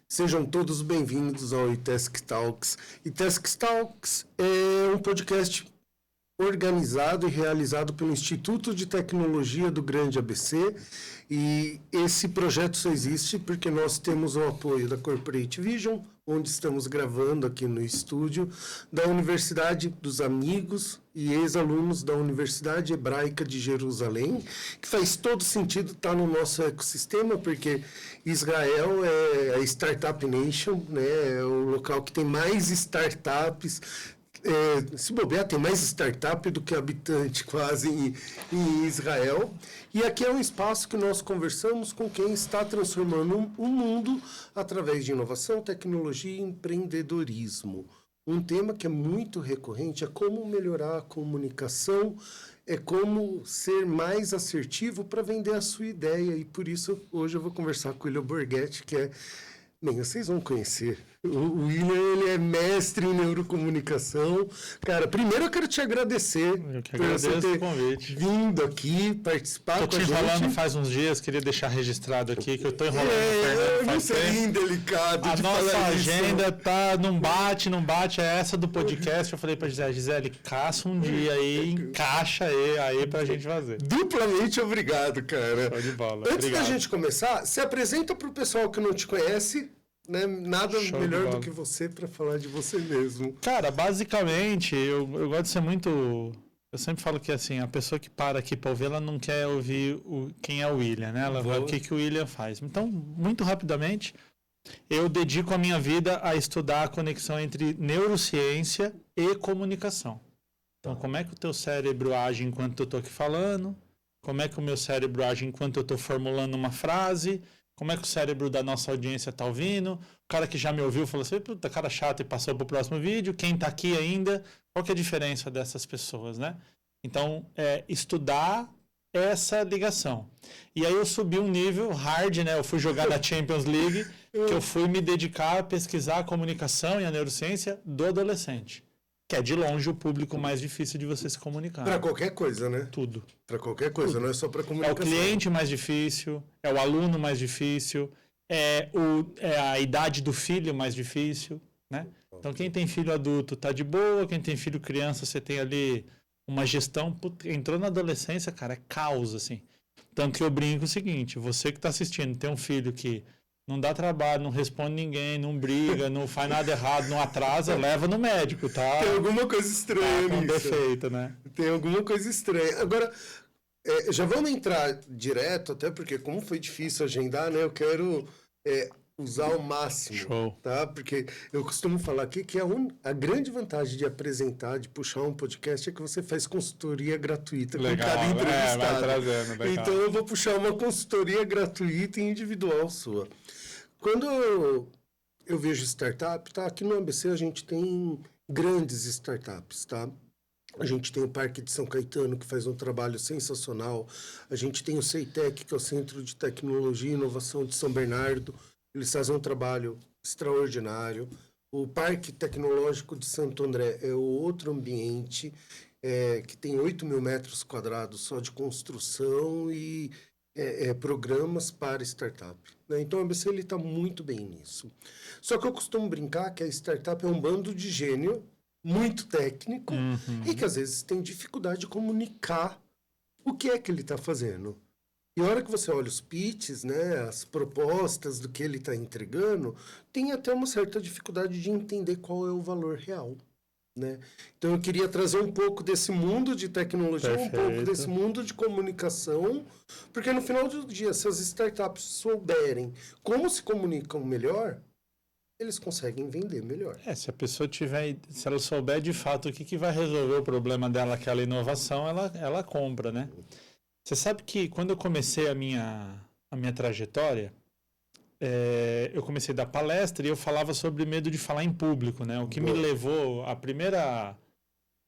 Sejam todos bem-vindos ao iTask Talks. iTask Talks é um podcast organizado e realizado pelo Instituto de Tecnologia do Grande ABC, e esse projeto só existe porque nós temos o apoio da Corporate Vision, onde estamos gravando aqui no estúdio, da Universidade dos Amigos e ex-alunos da Universidade Hebraica de Jerusalém, que faz todo sentido estar no nosso ecossistema, porque Israel é a Startup Nation, né? É o local que tem mais startups. Se bobear, tem mais startup do que habitante quase em Israel. E aqui é um espaço que nós conversamos com quem está transformando o mundo através de inovação, tecnologia e empreendedorismo. Um tema que é muito recorrente é como melhorar a comunicação, é como ser mais assertivo para vender a sua ideia. E por isso, hoje eu vou conversar com o William Borghetti, que é... Bem, vocês vão conhecer. O William, ele é mestre em neurocomunicação. Cara, primeiro eu quero te agradecer por você ter vindo aqui participar com a gente. Tô te enrolando faz uns dias, queria deixar registrado aqui que eu tô enrolando. Eu não sei, indelicado. A nossa agenda tá, não bate, é essa do podcast. Eu falei pra Gisele, caça um dia aí, encaixa aí pra gente fazer. Duplamente obrigado, cara. Show de bola. Antes da gente começar, se apresenta pro pessoal que não te conhece. Né? Nada Show melhor do que você para falar de você mesmo. Cara, basicamente, eu gosto de ser muito... Eu sempre falo que assim, a pessoa que para aqui para ouvir, ela não quer ouvir quem é o William, né? Ela vai o que o William faz. Então, muito rapidamente, eu dedico a minha vida a estudar a conexão entre neurociência e comunicação. Então, como é que o teu cérebro age enquanto eu estou aqui falando? Como é que o meu cérebro age enquanto eu estou formulando uma frase? Como é que o cérebro da nossa audiência está ouvindo? O cara que já me ouviu falou assim, puta, cara chato, e passou para o próximo vídeo. Quem está aqui ainda, qual que é a diferença dessas pessoas, né? Então, estudar essa ligação. E aí eu subi um nível hard, né? Eu fui jogar na Champions League, que eu fui me dedicar a pesquisar a comunicação e a neurociência do adolescente. Que é, de longe, o público mais difícil de você se comunicar. Para qualquer coisa, né? Tudo. Para qualquer coisa, Tudo. Não é só para comunicação. É o cliente mais difícil, é o aluno mais difícil, é a idade do filho mais difícil, né? Então, quem tem filho adulto tá de boa, quem tem filho criança, você tem ali uma gestão... Puta, entrou na adolescência, cara, é caos, assim. Tanto que eu brinco o seguinte, você que está assistindo, tem um filho que... Não dá trabalho, não responde ninguém, não briga, não faz nada errado, não atrasa, leva no médico, tá? Tem alguma coisa estranha com nisso. defeito, né? Tem alguma coisa estranha. Agora, já vamos entrar direto, até porque como foi difícil agendar, né? Eu quero usar ao máximo. Show. Tá? Porque eu costumo falar aqui que a grande vantagem de apresentar, de puxar um podcast, é que você faz consultoria gratuita Legal, com cada entrevistado. vai trazendo, legal. Então eu vou puxar uma consultoria gratuita e individual sua. Quando eu vejo startup, tá? Aqui no ABC a gente tem grandes startups, tá? A gente tem o Parque de São Caetano, que faz um trabalho sensacional. A gente tem o CEITEC, que é o Centro de Tecnologia e Inovação de São Bernardo. Eles fazem um trabalho extraordinário. O Parque Tecnológico de Santo André é outro ambiente que tem 8.000 metros quadrados só de construção e programas para startup. Né? Então, a ABC está muito bem nisso. Só que eu costumo brincar que a startup é um bando de gênio muito técnico e que às vezes tem dificuldade de comunicar o que é que ele está fazendo. E a hora que você olha os pitches, né, as propostas do que ele está entregando, tem até uma certa dificuldade de entender qual é o valor real. Né? Então eu queria trazer um pouco desse mundo de tecnologia, Perfeito. Um pouco desse mundo de comunicação, porque no final do dia, se as startups souberem como se comunicam melhor, eles conseguem vender melhor. Se a pessoa se ela souber de fato o que vai resolver o problema dela, aquela inovação, ela compra, né? Você sabe que quando eu comecei a minha trajetória, eu comecei a dar palestra e eu falava sobre medo de falar em público, né? O que me levou a primeira...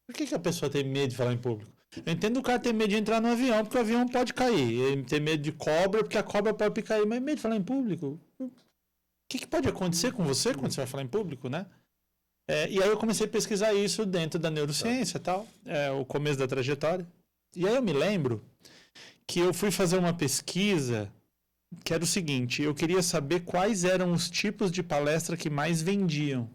Por que a pessoa tem medo de falar em público? Eu entendo o cara ter medo de entrar no avião, porque o avião pode cair. Ele tem medo de cobra, porque a cobra pode cair. Mas medo de falar em público... O que pode acontecer com você quando você vai falar em público, né? E aí eu comecei a pesquisar isso dentro da neurociência e tal, o começo da trajetória. E aí eu me lembro que eu fui fazer uma pesquisa que era o seguinte, eu queria saber quais eram os tipos de palestra que mais vendiam.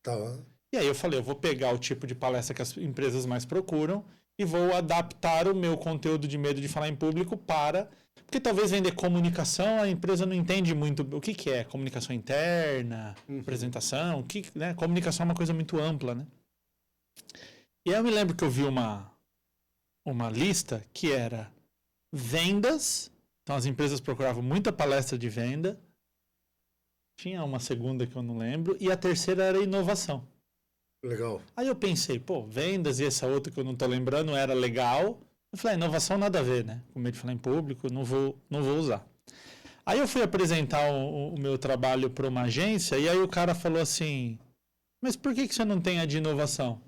Tá. E aí eu falei, eu vou pegar o tipo de palestra que as empresas mais procuram e vou adaptar o meu conteúdo de medo de falar em público para... Porque talvez vender comunicação, a empresa não entende muito o que é comunicação interna, apresentação, né? Comunicação é uma coisa muito ampla, né? E aí eu me lembro que eu vi uma lista que era vendas, então as empresas procuravam muita palestra de venda, tinha uma segunda que eu não lembro, e a terceira era inovação. Legal. Aí eu pensei, vendas e essa outra que eu não tô lembrando era legal. Eu falei, inovação nada a ver, né? Com medo de falar em público, não vou usar. Aí eu fui apresentar o meu trabalho para uma agência e aí o cara falou assim, mas por que você não tem a de inovação?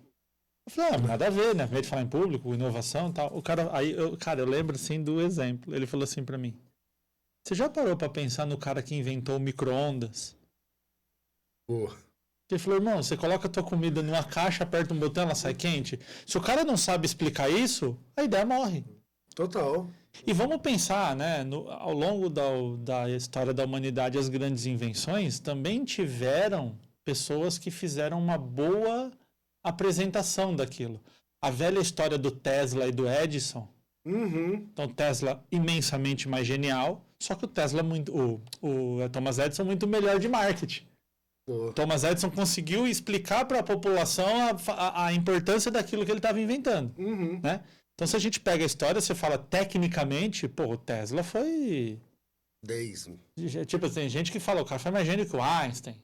Eu falei, nada a ver, né? Medo de falar em público, inovação e tal. O cara, eu lembro assim do exemplo. Ele falou assim para mim, você já parou para pensar no cara que inventou o micro-ondas? Boa. Ele falou, irmão, você coloca a tua comida numa caixa, aperta um botão, ela sai quente. Se o cara não sabe explicar isso, a ideia morre. Total. E vamos pensar, né? Ao longo da história da humanidade, as grandes invenções também tiveram pessoas que fizeram uma boa apresentação daquilo. A velha história do Tesla e do Edison. Então, Tesla imensamente mais genial, só que o Tesla o Thomas Edison muito melhor de marketing. Thomas Edison conseguiu explicar para a população a importância daquilo que ele estava inventando. Né? Então, se a gente pega a história, você fala tecnicamente, o Tesla foi... 10. Tipo, tem gente que fala, o cara foi mais gênio que o Einstein.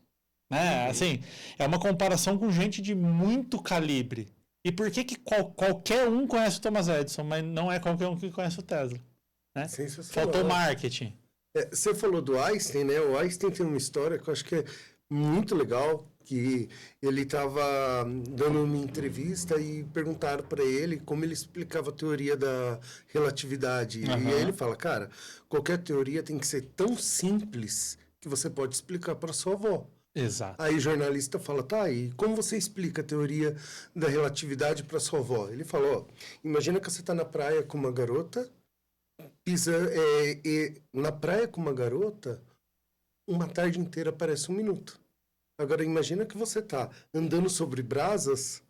Né? Assim, é uma comparação com gente de muito calibre. E por que qualquer um conhece o Thomas Edison, mas não é qualquer um que conhece o Tesla? Né? Faltou marketing. Você falou do Einstein, né? O Einstein tem uma história que eu acho que é muito legal, que ele estava dando uma entrevista e perguntaram para ele como ele explicava a teoria da relatividade. E aí ele fala, cara, qualquer teoria tem que ser tão simples que você pode explicar para sua avó. Exato. Aí o jornalista fala, tá, e como você explica a teoria da relatividade para sua avó? Ele falou, imagina que você está na praia com uma garota, na praia com uma garota, uma tarde inteira parece 1 minuto. Agora, imagina que você está andando sobre brasas,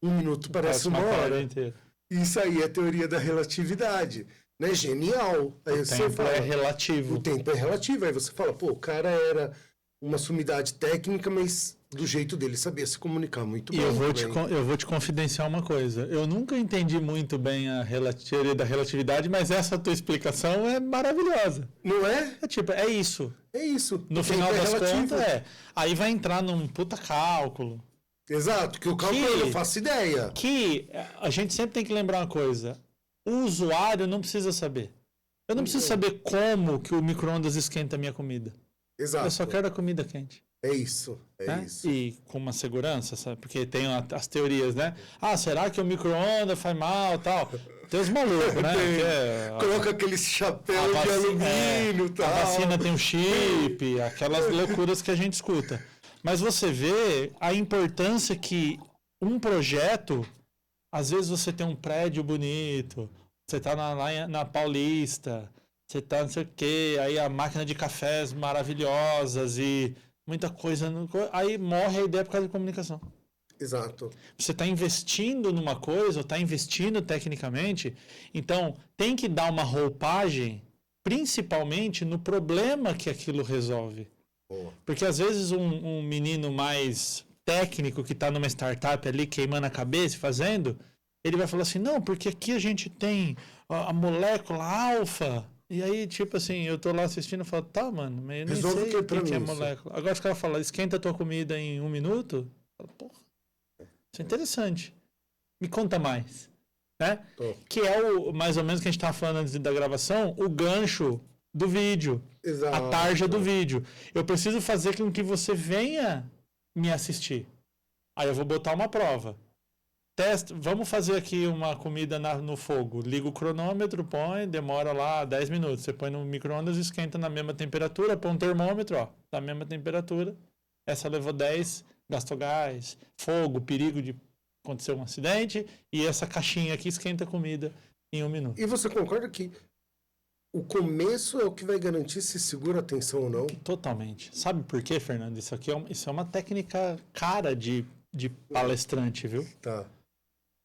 1 minuto parece uma hora. Inteira. Isso aí é a teoria da relatividade. Né? Genial. Aí o tempo é relativo. O tempo é relativo. Aí você fala, o cara era uma sumidade técnica, mas do jeito dele, sabia se comunicar muito bem. E eu vou te confidenciar uma coisa. Eu nunca entendi muito bem a teoria da relatividade, mas essa tua explicação é maravilhosa. Não é? É tipo, é isso. É isso. No final das contas, Aí vai entrar num puta cálculo. Exato, que o cálculo eu não faço ideia. Que a gente sempre tem que lembrar uma coisa. O usuário não precisa saber. Eu não preciso saber como que o micro-ondas esquenta a minha comida. Exato. Eu só quero a comida quente. É isso, né? Isso. E com uma segurança, sabe? Porque tem as teorias, né? Ah, será que o micro-ondas faz mal e tal? Tem os malucos, né? Coloca aquele chapéu de alumínio e tal. A vacina tem um chip, aquelas loucuras que a gente escuta. Mas você vê a importância que um projeto, às vezes você tem um prédio bonito, você tá lá na Paulista, você tá não sei o quê, aí a máquina de cafés maravilhosas e muita coisa. Aí morre a ideia por causa de comunicação. Exato. Você está investindo numa coisa, ou está investindo tecnicamente, então tem que dar uma roupagem, principalmente no problema que aquilo resolve. Porque às vezes um menino mais técnico que está numa startup ali queimando a cabeça e fazendo, ele vai falar assim, não, porque aqui a gente tem a molécula alfa. E aí, tipo assim, eu tô lá assistindo e falo, tá, mano, mas eu nem sei o que é molécula. Agora os caras falam, esquenta a tua comida em 1 minuto. Eu falo, porra, isso é interessante. Me conta mais. Né? Que é mais ou menos que a gente tava falando antes da gravação, o gancho do vídeo. Exato. A tarja do vídeo. Eu preciso fazer com que você venha me assistir. Aí eu vou botar uma prova. Teste, vamos fazer aqui uma comida no fogo. Liga o cronômetro, põe, demora lá 10 minutos. Você põe no micro-ondas, esquenta na mesma temperatura, põe um termômetro, ó, na mesma temperatura. Essa levou 10, gastou gás, fogo, perigo de acontecer um acidente. E essa caixinha aqui esquenta a comida em 1 minuto. E você concorda que o começo é o que vai garantir se segura a atenção ou não? Totalmente. Sabe por quê, Fernando? Isso é uma técnica cara de palestrante, viu? Tá.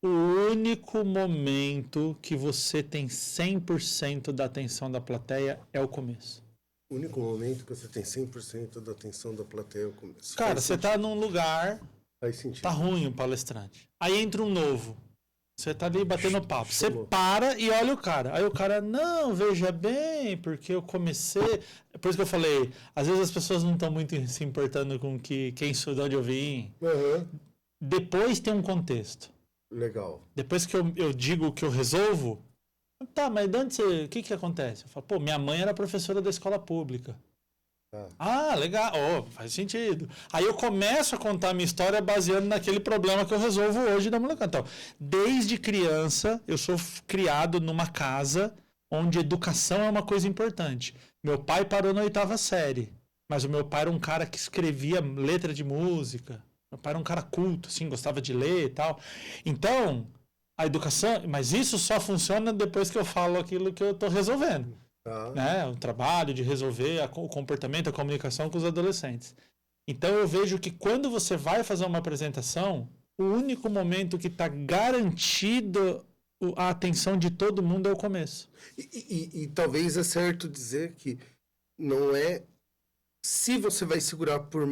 O único momento que você tem 100% da atenção da plateia é o começo. O único momento que você tem 100% da atenção da plateia é o começo. Cara, você tá num lugar, faz sentido. Tá ruim o palestrante. Aí entra um novo. Você tá ali batendo papo. Você para e olha o cara. Aí o cara, não, veja bem, porque eu comecei... Por isso que eu falei, às vezes as pessoas não estão muito se importando com quem sou, de onde eu vim. Uhum. Depois tem um contexto. Legal. Depois que eu digo que eu resolvo, tá, mas de onde você... O que acontece? Eu falo, pô, minha mãe era professora da escola pública. Ah, legal. Oh, faz sentido. Aí eu começo a contar a minha história baseando naquele problema que eu resolvo hoje da molecada. Então, desde criança, eu sou criado numa casa onde educação é uma coisa importante. Meu pai parou na 8ª série, mas o meu pai era um cara que escrevia letra de música. Meu pai era um cara culto, assim, gostava de ler e tal. Então, a educação... Mas isso só funciona depois que eu falo aquilo que eu estou resolvendo. Né? O trabalho de resolver o comportamento, a comunicação com os adolescentes. Então, eu vejo que quando você vai fazer uma apresentação, o único momento que está garantido a atenção de todo mundo é o começo. E talvez é certo dizer que não é se você vai segurar por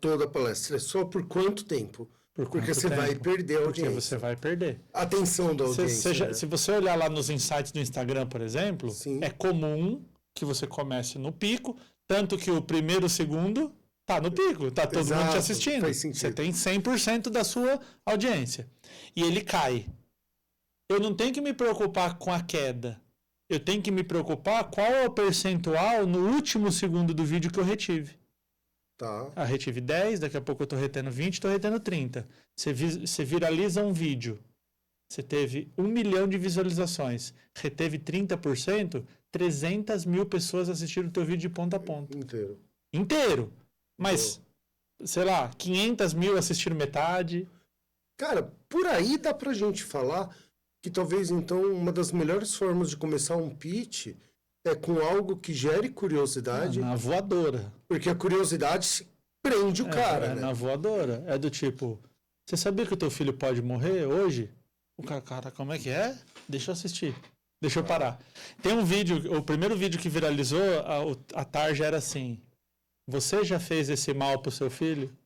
toda a palestra, é só por quanto tempo. Porque você vai perder a audiência. Porque você vai perder. A atenção da audiência. Se você olhar lá nos insights do Instagram, por exemplo, Sim. É comum que você comece no pico, tanto que o primeiro e o segundo tá no pico, tá todo mundo te assistindo. Faz sentido. Você tem 100% da sua audiência. E ele cai. Eu não tenho que me preocupar com a queda. Eu tenho que me preocupar qual é o percentual no último segundo do vídeo que eu retive. Tá. Eu retive 10, daqui a pouco eu tô retendo 20, estou retendo 30. Você viraliza um vídeo. Você teve 1 milhão de visualizações. Reteve 30%, 300 mil pessoas assistiram o teu vídeo de ponta a ponta. Inteiro. Mas, sei lá, 500 mil assistiram metade. Cara, por aí dá pra gente falar que talvez, então, uma das melhores formas de começar um pitch é com algo que gere curiosidade. Na voadora. Porque a curiosidade prende o cara, né? Na voadora. É do tipo, você sabia que o teu filho pode morrer hoje? O cara, como é que é? Deixa eu assistir. Deixa eu parar. Tem um vídeo, o primeiro vídeo que viralizou, a tarja era assim, você já fez esse mal pro seu filho?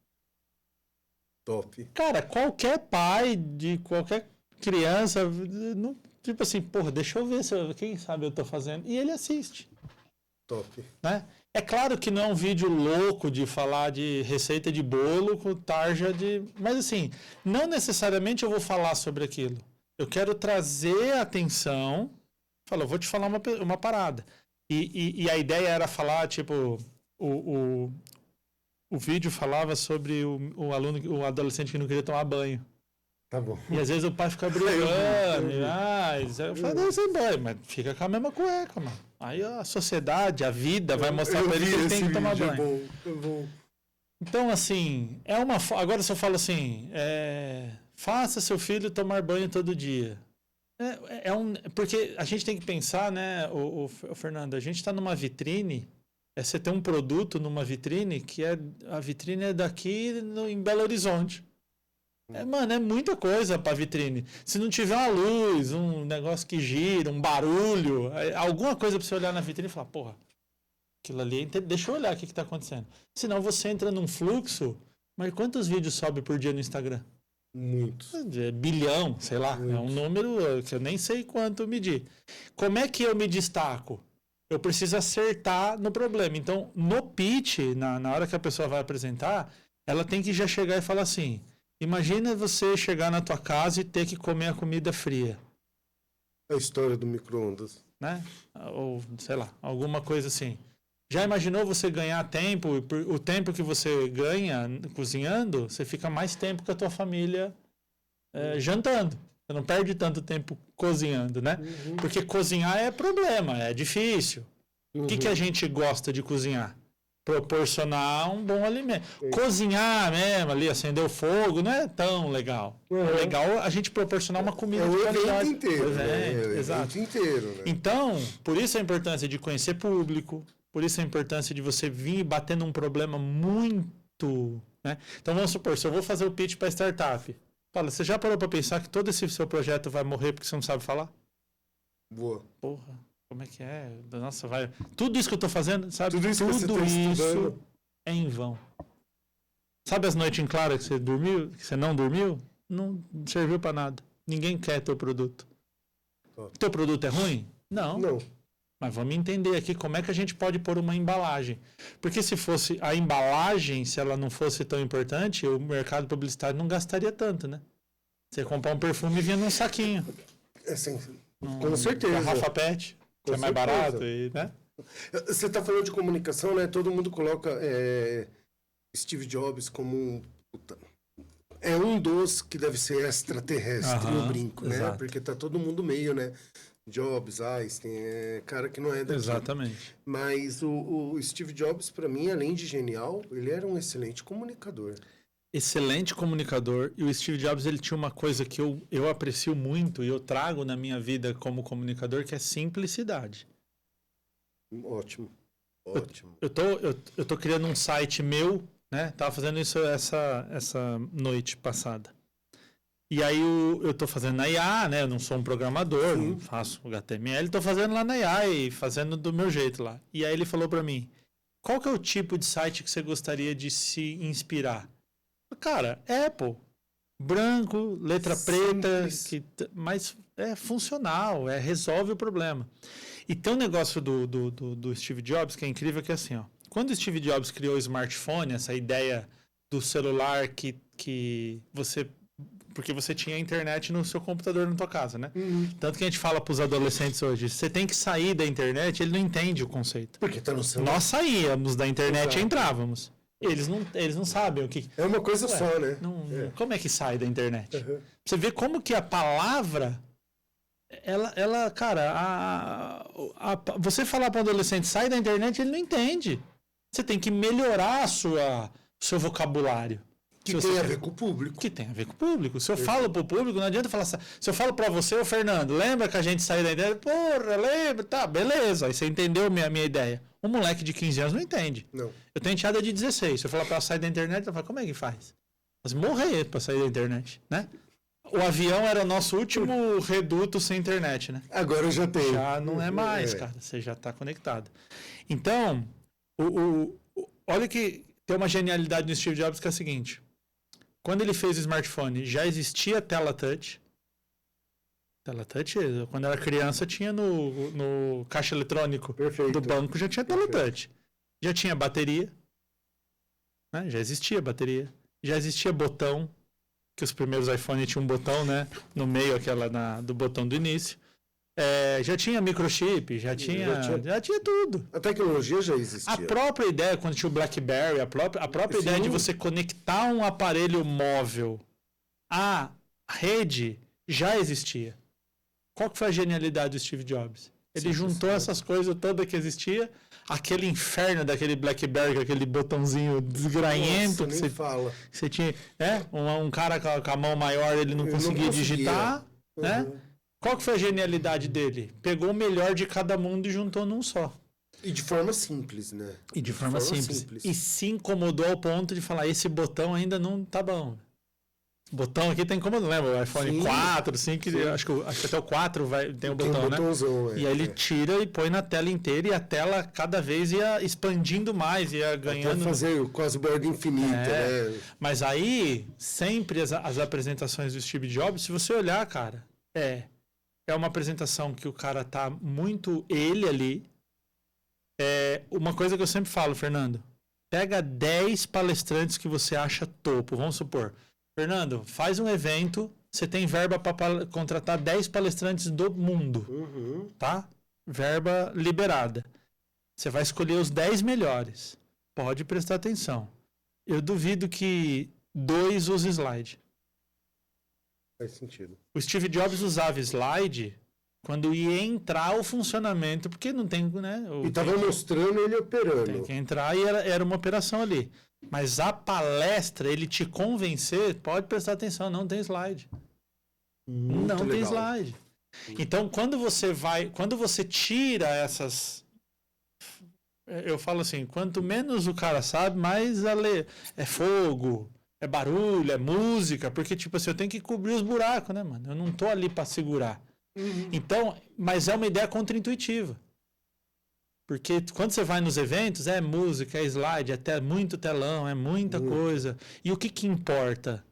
Top. Cara, qualquer pai de qualquer criança, não, tipo assim, porra, deixa eu ver quem sabe eu tô fazendo. E ele assiste. Top. Né? É claro que não é um vídeo louco de falar de receita de bolo com tarja de... Mas assim, não necessariamente eu vou falar sobre aquilo. Eu quero trazer a atenção. Fala, eu vou te falar uma parada. E a ideia era falar, tipo, o vídeo falava sobre o aluno, o adolescente que não queria tomar banho. Tá bom. E às vezes o pai fica brigando. Eu falo, não, sem banho, mas fica com a mesma cueca, mano. Aí a sociedade, a vida vai mostrar pra ele que ele tem que tomar banho. Então, assim, agora se eu falo assim, faça seu filho tomar banho todo dia. Porque a gente tem que pensar, né, o Fernando, a gente está numa vitrine, você tem um produto numa vitrine que a vitrine é daqui em Belo Horizonte. Mano, é muita coisa pra vitrine. Se não tiver uma luz, um negócio que gira, um barulho, alguma coisa pra você olhar na vitrine e falar, porra, aquilo ali, deixa eu olhar o que tá acontecendo. Senão você entra num fluxo, mas quantos vídeos sobe por dia no Instagram? Muitos. Bilhão, sei lá. Muitos. É um número que eu nem sei quanto medir. Como é que eu me destaco? Eu preciso acertar no problema. Então, no pitch, na hora que a pessoa vai apresentar, ela tem que já chegar e falar assim... Imagina você chegar na tua casa e ter que comer a comida fria. A história do micro-ondas. Né? Ou, sei lá, alguma coisa assim. Já imaginou você ganhar tempo? O tempo que você ganha cozinhando, você fica mais tempo com a tua família jantando. Você não perde tanto tempo cozinhando, né? Uhum. Porque cozinhar é problema, é difícil. Uhum. O que a gente gosta de cozinhar? Proporcionar um bom alimento. Cozinhar mesmo ali, acender o fogo, não é tão legal. É legal a gente proporcionar uma comida de qualidade. O evento inteiro. Exato. Inteiro, né? Então, por isso a importância de conhecer público, por isso a importância de você vir batendo um problema muito... Né? Então, vamos supor, se eu vou fazer o pitch para startup, fala, você já parou para pensar que todo esse seu projeto vai morrer porque você não sabe falar? Boa. Porra. Como é que é? Nossa, vai. Tudo isso que eu tô fazendo, sabe? Tudo isso é em vão. Sabe as noites em claro que você dormiu, que você não dormiu? Não serviu para nada. Ninguém quer teu produto. Teu produto é ruim? Não. Não. Mas vamos entender aqui como é que a gente pode pôr uma embalagem. Porque se fosse a embalagem, se ela não fosse tão importante, o mercado publicitário não gastaria tanto, né? Você comprar um perfume e vinha num saquinho. Sim. Com certeza. Garrafa PET. Que é mais barato, né? Você está falando de comunicação, né? Todo mundo coloca Steve Jobs como um dos que deve ser extraterrestre, eu brinco, né? Exato. Porque tá todo mundo meio, né? Jobs, Einstein, cara que não é daqui. Exatamente. Mas o Steve Jobs, para mim, além de genial, ele era um excelente comunicador. Excelente comunicador. E o Steve Jobs, ele tinha uma coisa que eu aprecio muito e eu trago na minha vida como comunicador, que é simplicidade. Ótimo. Eu tô criando um site meu, né? Tava fazendo isso essa noite passada. E aí eu tô fazendo na IA, né? Eu não sou um programador, não faço HTML, tô fazendo lá na IA e fazendo do meu jeito lá. E aí ele falou para mim, qual que é o tipo de site que você gostaria de se inspirar? Cara, Apple. Branco, letra preta, mas é funcional, resolve o problema. E tem um negócio do Steve Jobs que é incrível, que é assim, ó. Quando o Steve Jobs criou o smartphone, essa ideia do celular que você... Porque você tinha internet no seu computador na tua casa, né? Tanto que a gente fala para os adolescentes hoje, você tem que sair da internet, ele não entende o conceito. Porque tá no celular. Nós saíamos da internet e entrávamos. Eles não sabem o que... É uma coisa só, né? Como é que sai da internet? Você vê como que a palavra... Ela cara, você falar para um adolescente, sai da internet, ele não entende. Você tem que melhorar o seu vocabulário. Que tem a ver com o público. Que tem a ver com o público. Se eu falo pro público, não adianta falar... Se eu falo para você, ô Fernando, lembra que a gente saiu da internet? Porra, lembra? Tá, beleza. Aí você entendeu a minha ideia. Um moleque de 15 anos não entende. Não. Eu tenho enteada de 16. Se eu falar para ela sair da internet, ela fala, como é que faz? Mas morrer para sair da internet, né? O avião era o nosso último reduto sem internet, né? Agora eu já tenho. Já não é mais, cara. Você já está conectado. Então, olha que tem uma genialidade no Steve Jobs que é a seguinte. Quando ele fez o smartphone, já existia tela touch. Tela touch, quando era criança, tinha no caixa eletrônico do banco, já tinha tela touch. Já tinha bateria. Né? Já existia bateria. Já existia botão, que os primeiros iPhones tinham um botão, né? No meio do botão do início. Já tinha microchip, já tinha tudo. A tecnologia já existia. A própria ideia, quando tinha o BlackBerry, a própria ideia de você conectar um aparelho móvel à rede já existia. Qual que foi a genialidade do Steve Jobs? Ele juntou essas coisas todas que existia, aquele inferno daquele BlackBerry, com aquele botãozinho desgraento. Nossa, nem fala. Você tinha, um cara com a mão maior, ele não conseguia digitar, né? Qual que foi a genialidade dele? Pegou o melhor de cada mundo e juntou num só. E de forma simples, né? E de forma simples. E se incomodou ao ponto de falar, esse botão ainda não tá bom. O botão aqui tá incomodando, lembra? O iPhone 4, 5, acho que até o 4 tem o botão, né? E aí ele tira e põe na tela inteira e a tela cada vez ia expandindo mais, ia ganhando... Até fazer quase borda infinita, né? Mas aí, sempre as apresentações do Steve Jobs, se você olhar, cara, é uma apresentação que o cara tá muito ele ali. Uma coisa que eu sempre falo, Fernando, pega 10 palestrantes que você acha topo, vamos supor. Fernando, faz um evento, você tem verba para contratar 10 palestrantes do mundo, tá? Verba liberada. Você vai escolher os 10 melhores. Pode prestar atenção. Eu duvido que 2 usem slide. Faz sentido. O Steve Jobs usava slide quando ia entrar o funcionamento, porque não tem, né? E estava mostrando ele operando. Tem que entrar e era uma operação ali. Mas a palestra, ele te convencer, pode prestar atenção, não tem slide. Não tem slide. Então, quando você tira essas... Eu falo assim, quanto menos o cara sabe, mais é fogo, é barulho, é música, porque, tipo assim, eu tenho que cobrir os buracos, né, mano? Eu não tô ali para segurar. Então, mas é uma ideia contraintuitiva. Porque quando você vai nos eventos, é música, é slide, é muito telão, é muita coisa. E o que importa?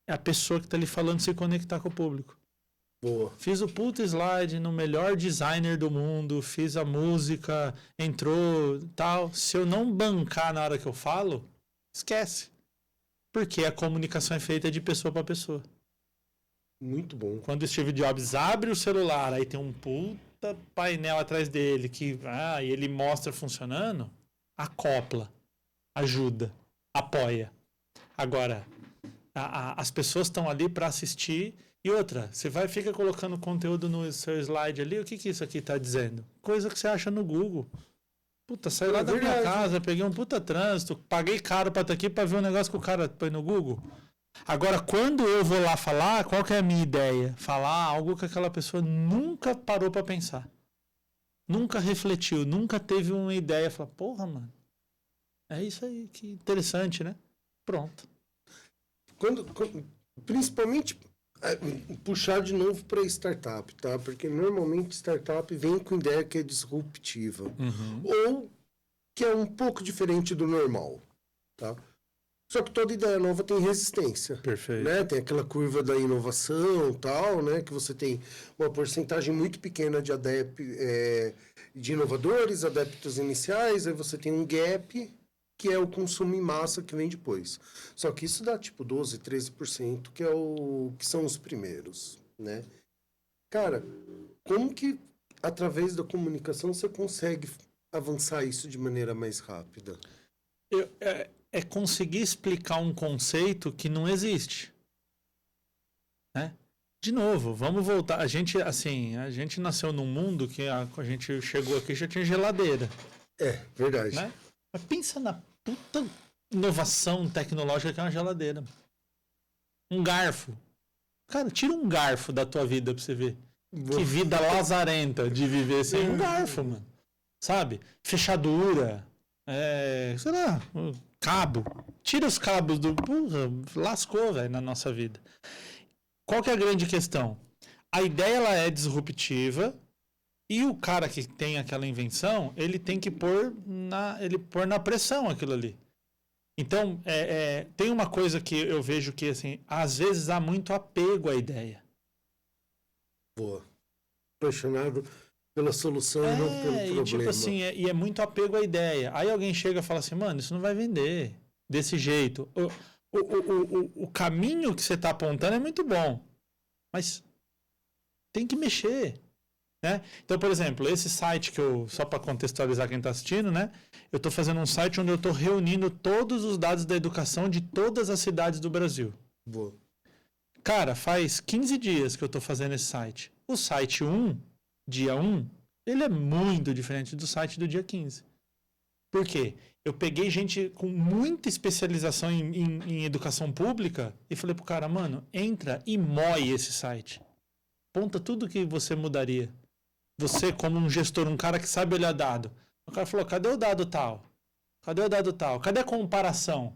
É a pessoa que tá ali falando se conectar com o público. Boa. Fiz o puto slide no melhor designer do mundo, fiz a música, entrou, tal. Se eu não bancar na hora que eu falo, esquece. Porque a comunicação é feita de pessoa para pessoa. Muito bom. Quando o Steve Jobs abre o celular, aí tem um puta painel atrás dele e ele mostra funcionando, acopla, ajuda, apoia. Agora, as pessoas estão ali para assistir. E outra, você fica colocando conteúdo no seu slide ali, o que isso aqui está dizendo? Coisa que você acha no Google. Puta, saí lá da minha casa, peguei um puta trânsito, paguei caro para estar aqui para ver um negócio que o cara põe no Google. Agora, quando eu vou lá falar, qual que é a minha ideia? Falar algo que aquela pessoa nunca parou para pensar. Nunca refletiu, nunca teve uma ideia. Falar, porra, mano, é isso aí, que interessante, né? Pronto. Principalmente, puxar de novo para startup, tá? Porque normalmente startup vem com ideia que é disruptiva. Ou que é um pouco diferente do normal, tá? Só que toda ideia nova tem resistência. Perfeito. Né? Tem aquela curva da inovação tal, né? Que você tem uma porcentagem muito pequena de de inovadores, adeptos iniciais, aí você tem um gap, que é o consumo em massa que vem depois. Só que isso dá tipo 12%, 13%, que são os primeiros, né? Cara, como que através da comunicação você consegue avançar isso de maneira mais rápida? É conseguir explicar um conceito que não existe. Né? De novo, vamos voltar. A gente nasceu num mundo que a gente chegou aqui e já tinha geladeira. Verdade. Né? Mas pensa na puta inovação tecnológica que é uma geladeira. Um garfo. Cara, tira um garfo da tua vida pra você ver. Que vida lazarenta de viver sem um garfo, mano. Sabe? Fechadura. Sei lá, cabo. Tira os cabos do... Porra, lascou, velho, na nossa vida. Qual que é a grande questão? A ideia, ela é disruptiva e o cara que tem aquela invenção, ele tem que pôr na pressão aquilo ali. Então, tem uma coisa que eu vejo que, assim, às vezes há muito apego à ideia. Boa. Apaixonado pela solução e não pelo problema. E tipo assim, é muito apego à ideia. Aí alguém chega e fala assim, mano, isso não vai vender desse jeito. O caminho que você está apontando é muito bom, mas tem que mexer. Né? Então, por exemplo, esse site que só para contextualizar quem está assistindo, né? Eu estou fazendo um site onde eu estou reunindo todos os dados da educação de todas as cidades do Brasil. Boa. Cara, faz 15 dias que eu estou fazendo esse site. O site 1, dia 1, ele é muito diferente do site do dia 15. Por quê? Eu peguei gente com muita especialização em educação pública e falei pro cara, mano, entra e moe esse site. Aponta tudo que você mudaria. Você, como um gestor, um cara que sabe olhar dado. O cara falou, cadê o dado tal? Cadê o dado tal? Cadê a comparação?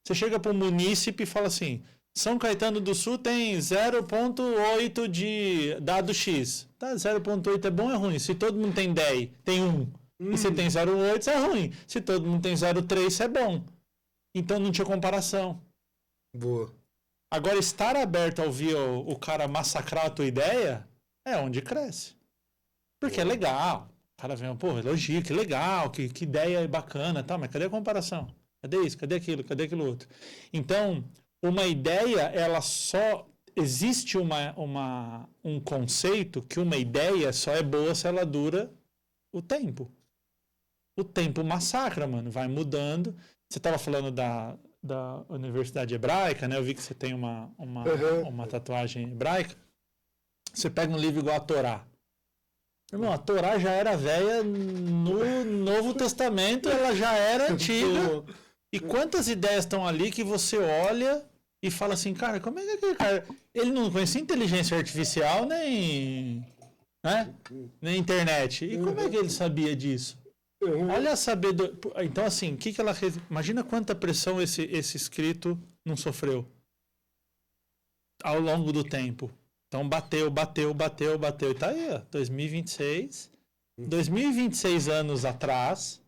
Você chega para um munícipe e fala assim, São Caetano do Sul tem 0,8 de dado X. Tá, 0,8 é bom ou é ruim? Se todo mundo tem 10, tem 1. E se tem 0,8, isso é ruim. Se todo mundo tem 0,3, isso é bom. Então não tinha comparação. Boa. Agora, estar aberto a ouvir o cara massacrar a tua ideia é onde cresce. Porque é legal. O cara vem, pô, elogio, que legal, que ideia bacana, tá, mas cadê a comparação? Cadê isso? Cadê aquilo outro? Então, uma ideia, ela só... Existe um conceito que uma ideia só é boa se ela dura o tempo. O tempo massacra, mano. Vai mudando. Você estava falando da Universidade Hebraica, né? Eu vi que você tem uma tatuagem hebraica. Você pega um livro igual a Torá. Irmão, a Torá já era velha no Novo Testamento, ela já era antiga. E quantas ideias estão ali que você olha e fala assim, cara, como é que aquele cara... Ele não conhecia inteligência artificial nem internet. E como é que ele sabia disso? Olha a sabedoria. Então, assim, o que ela fez? Imagina quanta pressão esse escrito não sofreu ao longo do tempo. Então, bateu. E tá aí, ó, 2026. 2026 anos atrás,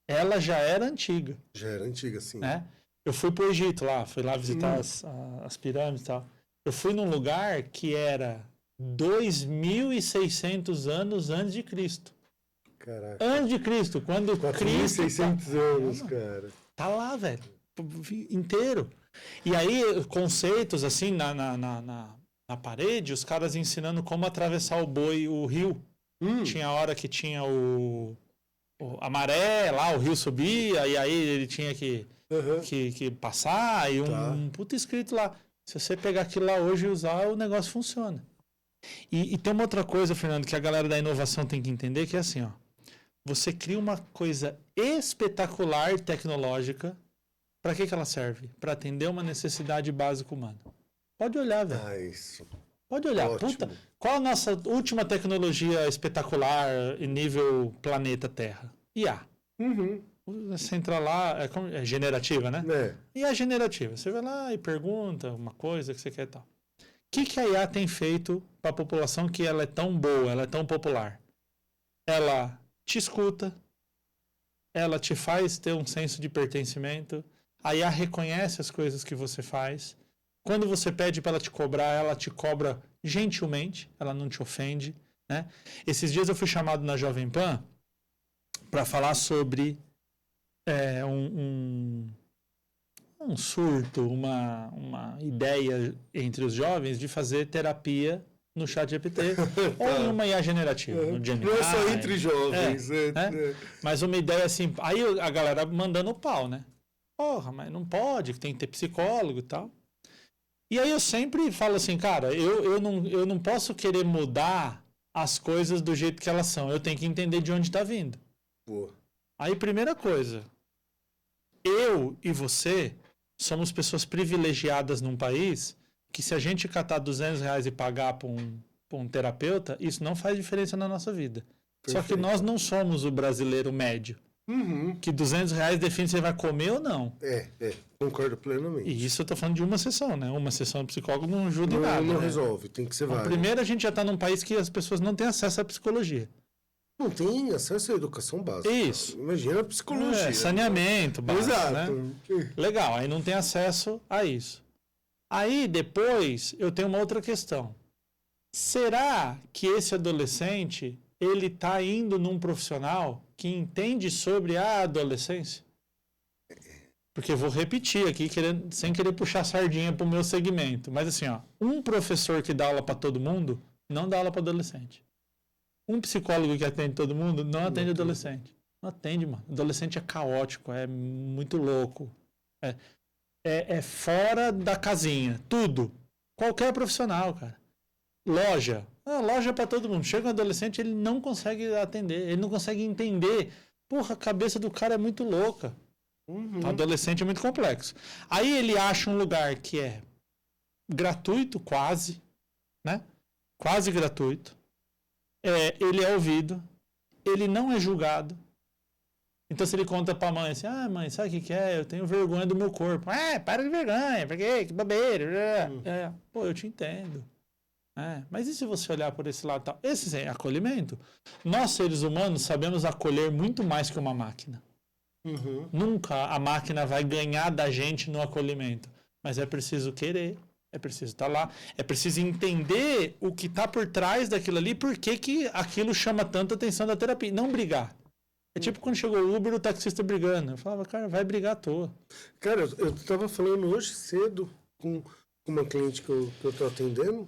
ela já era antiga. Já era antiga, sim. Né? Eu fui pro Egito lá, fui lá visitar as pirâmides e tal. Eu fui num lugar que era 2.600 anos antes de Cristo. Caraca. Antes de Cristo, quando Cristo... 4.600 anos, cara. Tá lá, velho. Inteiro. E aí, conceitos assim na parede, os caras ensinando como atravessar o rio. Tinha hora que tinha a maré lá, o rio subia, e aí ele tinha que passar, e um puto escrito lá. Se você pegar aquilo lá hoje e usar, o negócio funciona. E tem uma outra coisa, Fernando, que a galera da inovação tem que entender, que é assim, ó. Você cria uma coisa espetacular tecnológica. Para que ela serve? Para atender uma necessidade básica humana. Pode olhar, velho. Isso. Pode olhar. Puta, qual a nossa última tecnologia espetacular em nível planeta Terra? IA. Você entra lá, é generativa, né? E a generativa. Você vai lá e pergunta uma coisa que você quer e tal. O que a IA tem feito para a população que ela é tão boa, ela é tão popular? Ela te escuta, ela te faz ter um senso de pertencimento, a IA reconhece as coisas que você faz. Quando você pede para ela te cobra gentilmente, ela não te ofende. Né? Esses dias eu fui chamado na Jovem Pan para falar sobre um surto, uma ideia entre os jovens de fazer terapia no ChatGPT ou em uma IA generativa. No Gemini, não é só entre jovens. Mas uma ideia assim... Aí a galera mandando o pau, né? Porra, mas não pode, tem que ter psicólogo e tal. E aí eu sempre falo assim, cara, eu não posso querer mudar as coisas do jeito que elas são. Eu tenho que entender de onde está vindo. Boa. Aí, primeira coisa, eu e você somos pessoas privilegiadas num país que se a gente catar R$200 e pagar para um terapeuta, isso não faz diferença na nossa vida. Perfeito. Só que nós não somos o brasileiro médio. Que R$200 define se você vai comer ou não. Concordo plenamente. E isso eu tô falando de uma sessão, né? Uma sessão de psicólogo não ajuda em nada. Não né? resolve, tem que ser válido. Primeiro, a gente já está num país que as pessoas não têm acesso à psicologia. Não tem acesso à educação básica. Isso. Imagina a psicologia. Saneamento básico, Exato. Né? Legal, aí não tem acesso a isso. Aí, depois, eu tenho uma outra questão. Será que esse adolescente, ele está indo num profissional que entende sobre a adolescência? Porque eu vou repetir aqui, sem querer puxar sardinha para o meu segmento. Mas assim, ó, um professor que dá aula para todo mundo, não dá aula para adolescente. Um psicólogo que atende todo mundo, não atende adolescente. Não atende, mano. Adolescente é caótico, é muito louco. É fora da casinha. Tudo. Qualquer profissional, cara. Loja. Loja para todo mundo. Chega um adolescente, ele não consegue atender. Ele não consegue entender. Porra, a cabeça do cara é muito louca. Uhum. Adolescente é muito complexo. Aí ele acha um lugar que é gratuito, quase. Né? Quase gratuito. Ele é ouvido. Ele não é julgado. Então, se ele conta pra mãe assim, mãe, sabe o que é? Eu tenho vergonha do meu corpo. Para de vergonha, por quê? Que bobeira. Pô, eu te entendo. Mas e se você olhar por esse lado tal? Esse é acolhimento. Nós, seres humanos, sabemos acolher muito mais que uma máquina. Uhum. Nunca a máquina vai ganhar da gente no acolhimento. Mas é preciso querer. É preciso estar lá. É preciso entender o que está por trás daquilo ali, por que aquilo chama tanta atenção da terapia. Não brigar. É tipo quando chegou o Uber, o taxista brigando. Eu falava, cara, vai brigar à toa. Cara, eu estava falando hoje cedo com uma cliente que eu tô atendendo.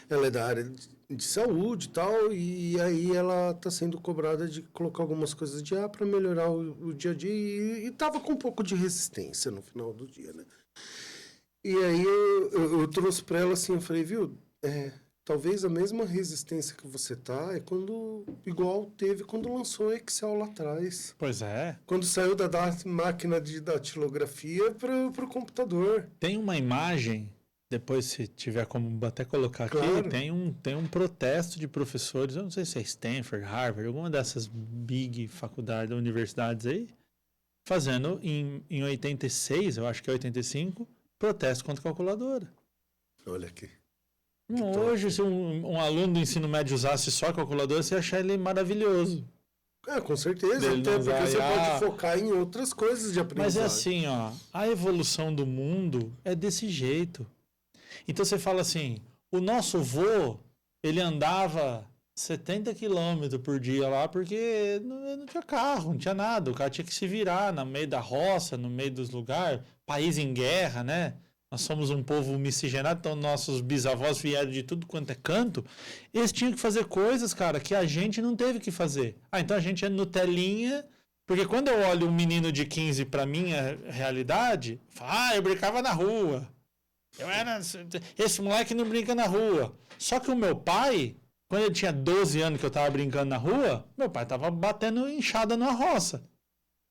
Ela é da área de saúde e tal, e aí ela está sendo cobrada de colocar algumas coisas de ar para melhorar o dia a dia, e tava com um pouco de resistência no final do dia, né? E aí eu trouxe para ela assim, eu falei, viu, talvez a mesma resistência que você tá igual teve quando lançou o Excel lá atrás. Pois é. Quando saiu da máquina de datilografia para o computador. Tem uma imagem, depois se tiver como até colocar aqui, claro. tem um protesto de professores, eu não sei se é Stanford, Harvard, alguma dessas big faculdades, universidades aí, fazendo em 86, eu acho que é 85, protesto contra a calculadora. Olha aqui. Hoje, se um aluno do ensino médio usasse só a calculadora, você ia achar ele maravilhoso. Com certeza. Até porque você pode focar em outras coisas de aprendizagem. Mas é assim, ó, a evolução do mundo é desse jeito. Então você fala assim, o nosso vô, ele andava 70 km por dia lá, porque não tinha carro, não tinha nada. O cara tinha que se virar no meio da roça, no meio dos lugares, país em guerra, né? Nós somos um povo miscigenado, então nossos bisavós vieram de tudo quanto é canto. Eles tinham que fazer coisas, cara, que a gente não teve que fazer. Então a gente é Nutelinha, porque quando eu olho um menino de 15 pra minha realidade, eu falo, eu brincava na rua. Esse moleque não brinca na rua. Só que o meu pai, quando ele tinha 12 anos que eu tava brincando na rua, meu pai tava batendo enxada numa roça.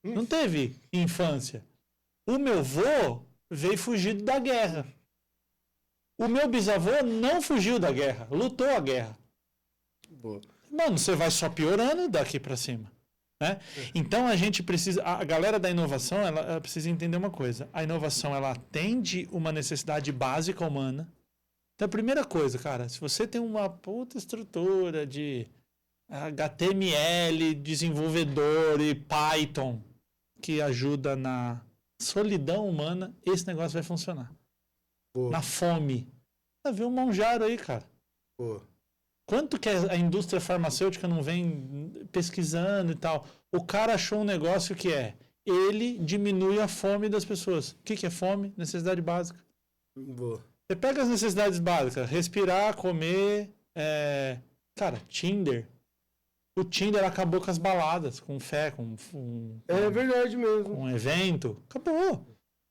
Não teve infância. O meu vô veio fugido da guerra. O meu bisavô não fugiu da guerra, lutou a guerra. Boa. Mano, você vai só piorando daqui para cima. Né? Então a gente precisa, a galera da inovação, ela precisa entender uma coisa. A inovação, ela atende uma necessidade básica humana. Então a primeira coisa, cara, se você tem uma puta estrutura de HTML, desenvolvedor e Python que ajuda na solidão humana, esse negócio vai funcionar. Boa. Na fome. Vai ver um Monjaro aí, cara. Boa. Quanto que a indústria farmacêutica não vem pesquisando e tal? O cara achou um negócio que ele diminui a fome das pessoas. O que é fome? Necessidade básica. Boa. Você pega as necessidades básicas, respirar, comer, cara, Tinder. O Tinder acabou com as baladas, com fé, com é verdade mesmo. Com um evento. Acabou.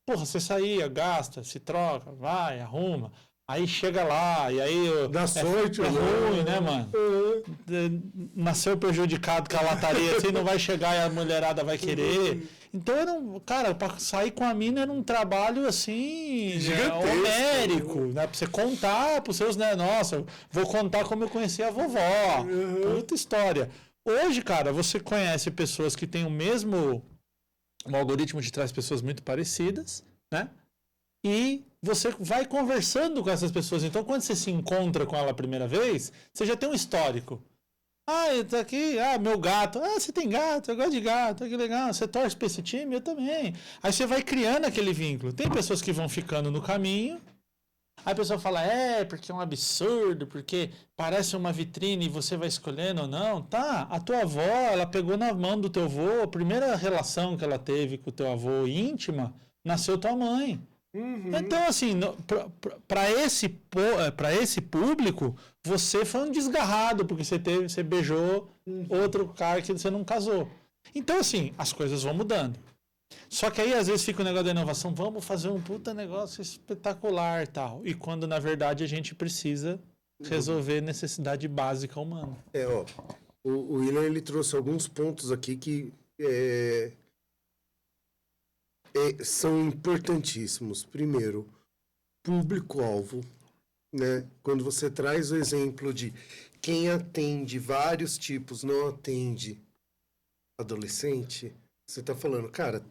Porra, você saía, gasta, se troca, vai, arruma. Aí chega lá, e aí... Dá sorte, ruim, né, mano? Nasceu prejudicado com a lataria, assim, não vai chegar e a mulherada vai querer. Então, cara, pra sair com a mina era um trabalho, assim, homérico, né? Pra você contar pros seus, né? Nossa, vou contar como eu conheci a vovó. Puta história. Hoje, cara, você conhece pessoas que têm o algoritmo te traz pessoas muito parecidas, né? E você vai conversando com essas pessoas. Então, quando você se encontra com ela a primeira vez, você já tem um histórico. tá aqui, meu gato. Você tem gato, eu gosto de gato, que legal. Você torce pra esse time? Eu também. Aí você vai criando aquele vínculo. Tem pessoas que vão ficando no caminho. Aí a pessoa fala, porque é um absurdo, porque parece uma vitrine e você vai escolhendo ou não. Tá, a tua avó, ela pegou na mão do teu avô, a primeira relação que ela teve com o teu avô íntima, nasceu tua mãe. Então, assim, para esse público, você foi um desgarrado, porque você beijou outro cara que você não casou. Então, assim, as coisas vão mudando. Só que aí, às vezes, fica o negócio da inovação, vamos fazer um puta negócio espetacular e tal. E quando, na verdade, a gente precisa resolver necessidade básica humana. O William, ele trouxe alguns pontos aqui que são importantíssimos. Primeiro, público-alvo, né? Quando você traz o exemplo de quem atende vários tipos, não atende adolescente, você está falando, cara,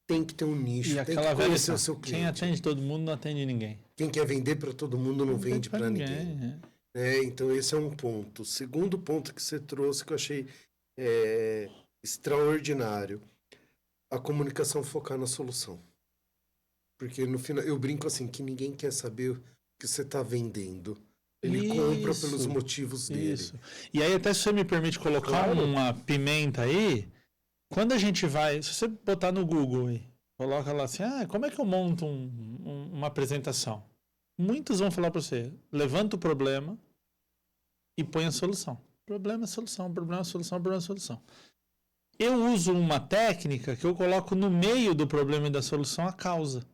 tem que ter um nicho, tem que conhecer o seu cliente. Quem atende todo mundo não atende ninguém. Quem quer vender para todo mundo não vende para ninguém. Então, esse é um ponto. O segundo ponto que você trouxe, que eu achei extraordinário, a comunicação focar na solução. Porque no final, eu brinco assim, que ninguém quer saber o que você está vendendo. Ele compra pelos motivos dele. E aí, até se você me permite colocar uma pimenta aí, quando a gente vai, se você botar no Google aí, coloca lá assim, como é que eu monto uma apresentação? Muitos vão falar para você, levanta o problema e põe a solução. Problema, solução, problema, solução, problema, solução. Eu uso uma técnica que eu coloco no meio do problema e da solução a causa.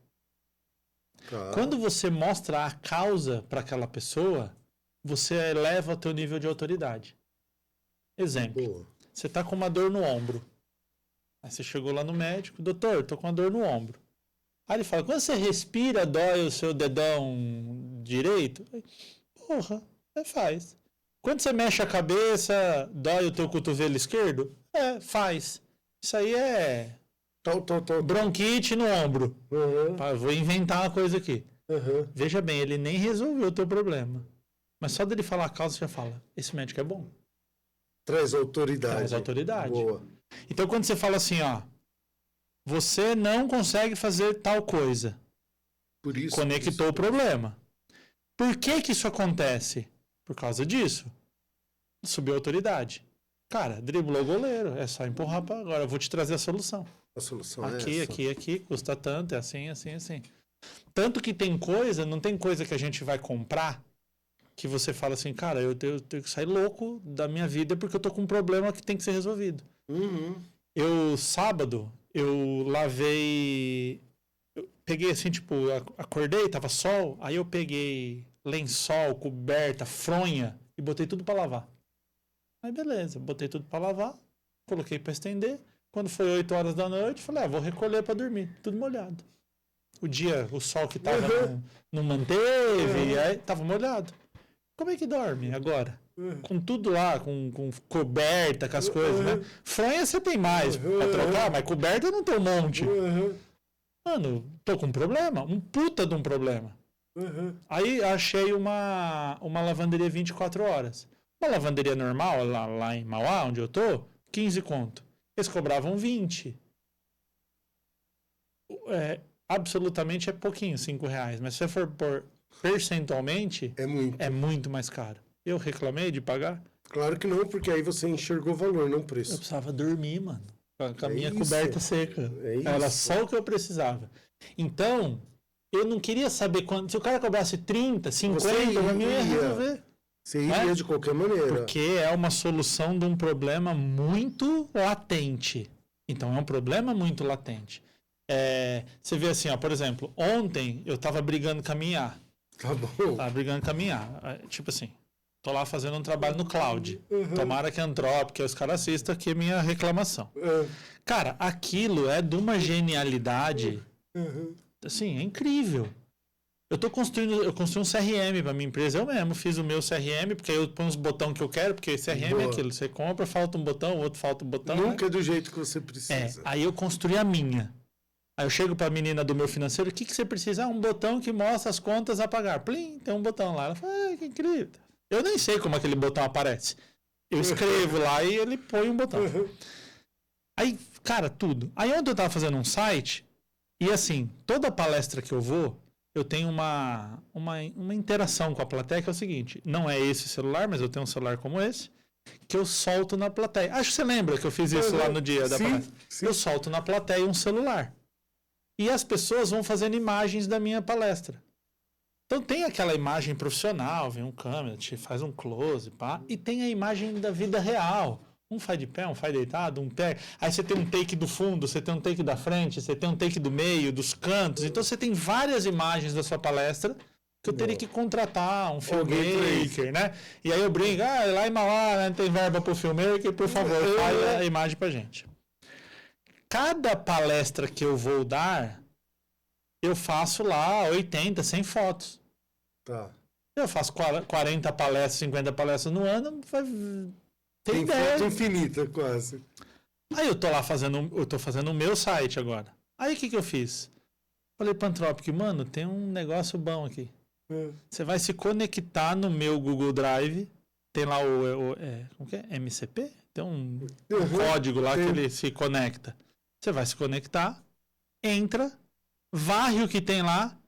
Quando você mostra a causa para aquela pessoa, você eleva o teu nível de autoridade. Exemplo, você está com uma dor no ombro. Aí você chegou lá no médico, doutor, tô com uma dor no ombro. Aí ele fala, quando você respira, dói o seu dedão direito? Porra, faz. Quando você mexe a cabeça, dói o teu cotovelo esquerdo? Faz. Isso aí é bronquite no ombro. Vou inventar uma coisa aqui. Veja bem, ele nem resolveu o teu problema. Mas só dele falar a causa, você já fala, esse médico é bom. Traz autoridade. Traz autoridade. Boa. Então, quando você fala assim, você não consegue fazer tal coisa. Por isso. Conectou o problema. Por que isso acontece? Por causa disso. Subiu a autoridade. Cara, driblou o goleiro. É só empurrar para agora. Eu vou te trazer a solução. A solução aqui, é essa. Aqui. Custa tanto. É assim, assim, assim. Tanto que não tem coisa que a gente vai comprar que você fala assim, cara, eu tenho que sair louco da minha vida porque eu tô com um problema que tem que ser resolvido. Sábado, eu lavei... Eu peguei assim, tipo, acordei, tava sol, aí eu peguei lençol, coberta, fronha e botei tudo pra lavar. Aí beleza, botei tudo pra lavar, coloquei pra estender. Quando foi 8 horas da noite, falei, vou recolher pra dormir, tudo molhado. O sol que tava não manteve, aí tava molhado. Como é que dorme agora? Com tudo lá, com coberta, com as coisas, né? Fronha você tem mais pra trocar, mas coberta não tem um monte. Mano, tô com um problema, um puta de um problema. Aí achei uma lavanderia 24 horas. Uma lavanderia normal, lá em Mauá, onde eu tô, 15 conto. Eles cobravam 20. Absolutamente é pouquinho, R$5. Mas se você for por percentualmente, é muito mais caro. Eu reclamei de pagar? Claro que não, porque aí você enxergou o valor, não o preço. Eu precisava dormir, mano. Com a minha coberta seca. Era só o que eu precisava. Então, eu não queria saber quanto. Se o cara cobrasse 30, 50, pra mim eu ia resolver. Você iria de qualquer maneira. Porque é uma solução de um problema muito latente. Então, é um problema muito latente. Você vê assim, por exemplo, ontem eu tava brigando com a minha IA. Tá bom. Tava brigando com a minha IA. Tipo assim, tô lá fazendo um trabalho no cloud. Tomara que a Anthropic, que os caras assistam aqui a minha reclamação. Cara, aquilo é de uma genialidade. Assim, é incrível. Eu construí um CRM pra minha empresa. Eu mesmo fiz o meu CRM, porque aí eu ponho os botões que eu quero, porque CRM é aquilo. Você compra, falta um botão, o outro falta um botão. Nunca é do jeito que você precisa. Aí eu construí a minha. Aí eu chego pra menina do meu financeiro, o que você precisa? Um botão que mostra as contas a pagar. Plim, tem um botão lá. Ela fala, que incrível. Eu nem sei como aquele botão aparece. Eu escrevo lá e ele põe um botão. Aí, cara, tudo. Aí ontem eu tava fazendo um site e assim, toda palestra que eu vou, eu tenho uma interação com a plateia que é o seguinte, não é esse celular, mas eu tenho um celular como esse, que eu solto na plateia. Acho que você lembra que eu fiz isso lá no dia da palestra. Sim. Eu solto na plateia um celular. E as pessoas vão fazendo imagens da minha palestra. Então tem aquela imagem profissional, vem um câmera, te faz um close, pá, e tem a imagem da vida real. Um faz de pé, um faz deitado, um pé. Aí você tem um take do fundo, você tem um take da frente, você tem um take do meio, dos cantos. Então você tem várias imagens da sua palestra que eu teria que contratar um filmmaker, né? E aí eu brinco, lá em Mauá não tem verba pro filmmaker, por favor, faz a imagem pra gente. Cada palestra que eu vou dar, eu faço lá 80, 100 fotos. Tá. Eu faço 40 palestras, 50 palestras no ano, tem foto infinita, quase. Aí eu tô lá fazendo o meu site agora. Aí o que eu fiz? Falei pro Anthropic, mano, tem um negócio bom aqui. Você vai se conectar no meu Google Drive, tem lá como que é? MCP? Tem um código lá que ele se conecta. Você vai se conectar, entra, varre o que tem lá.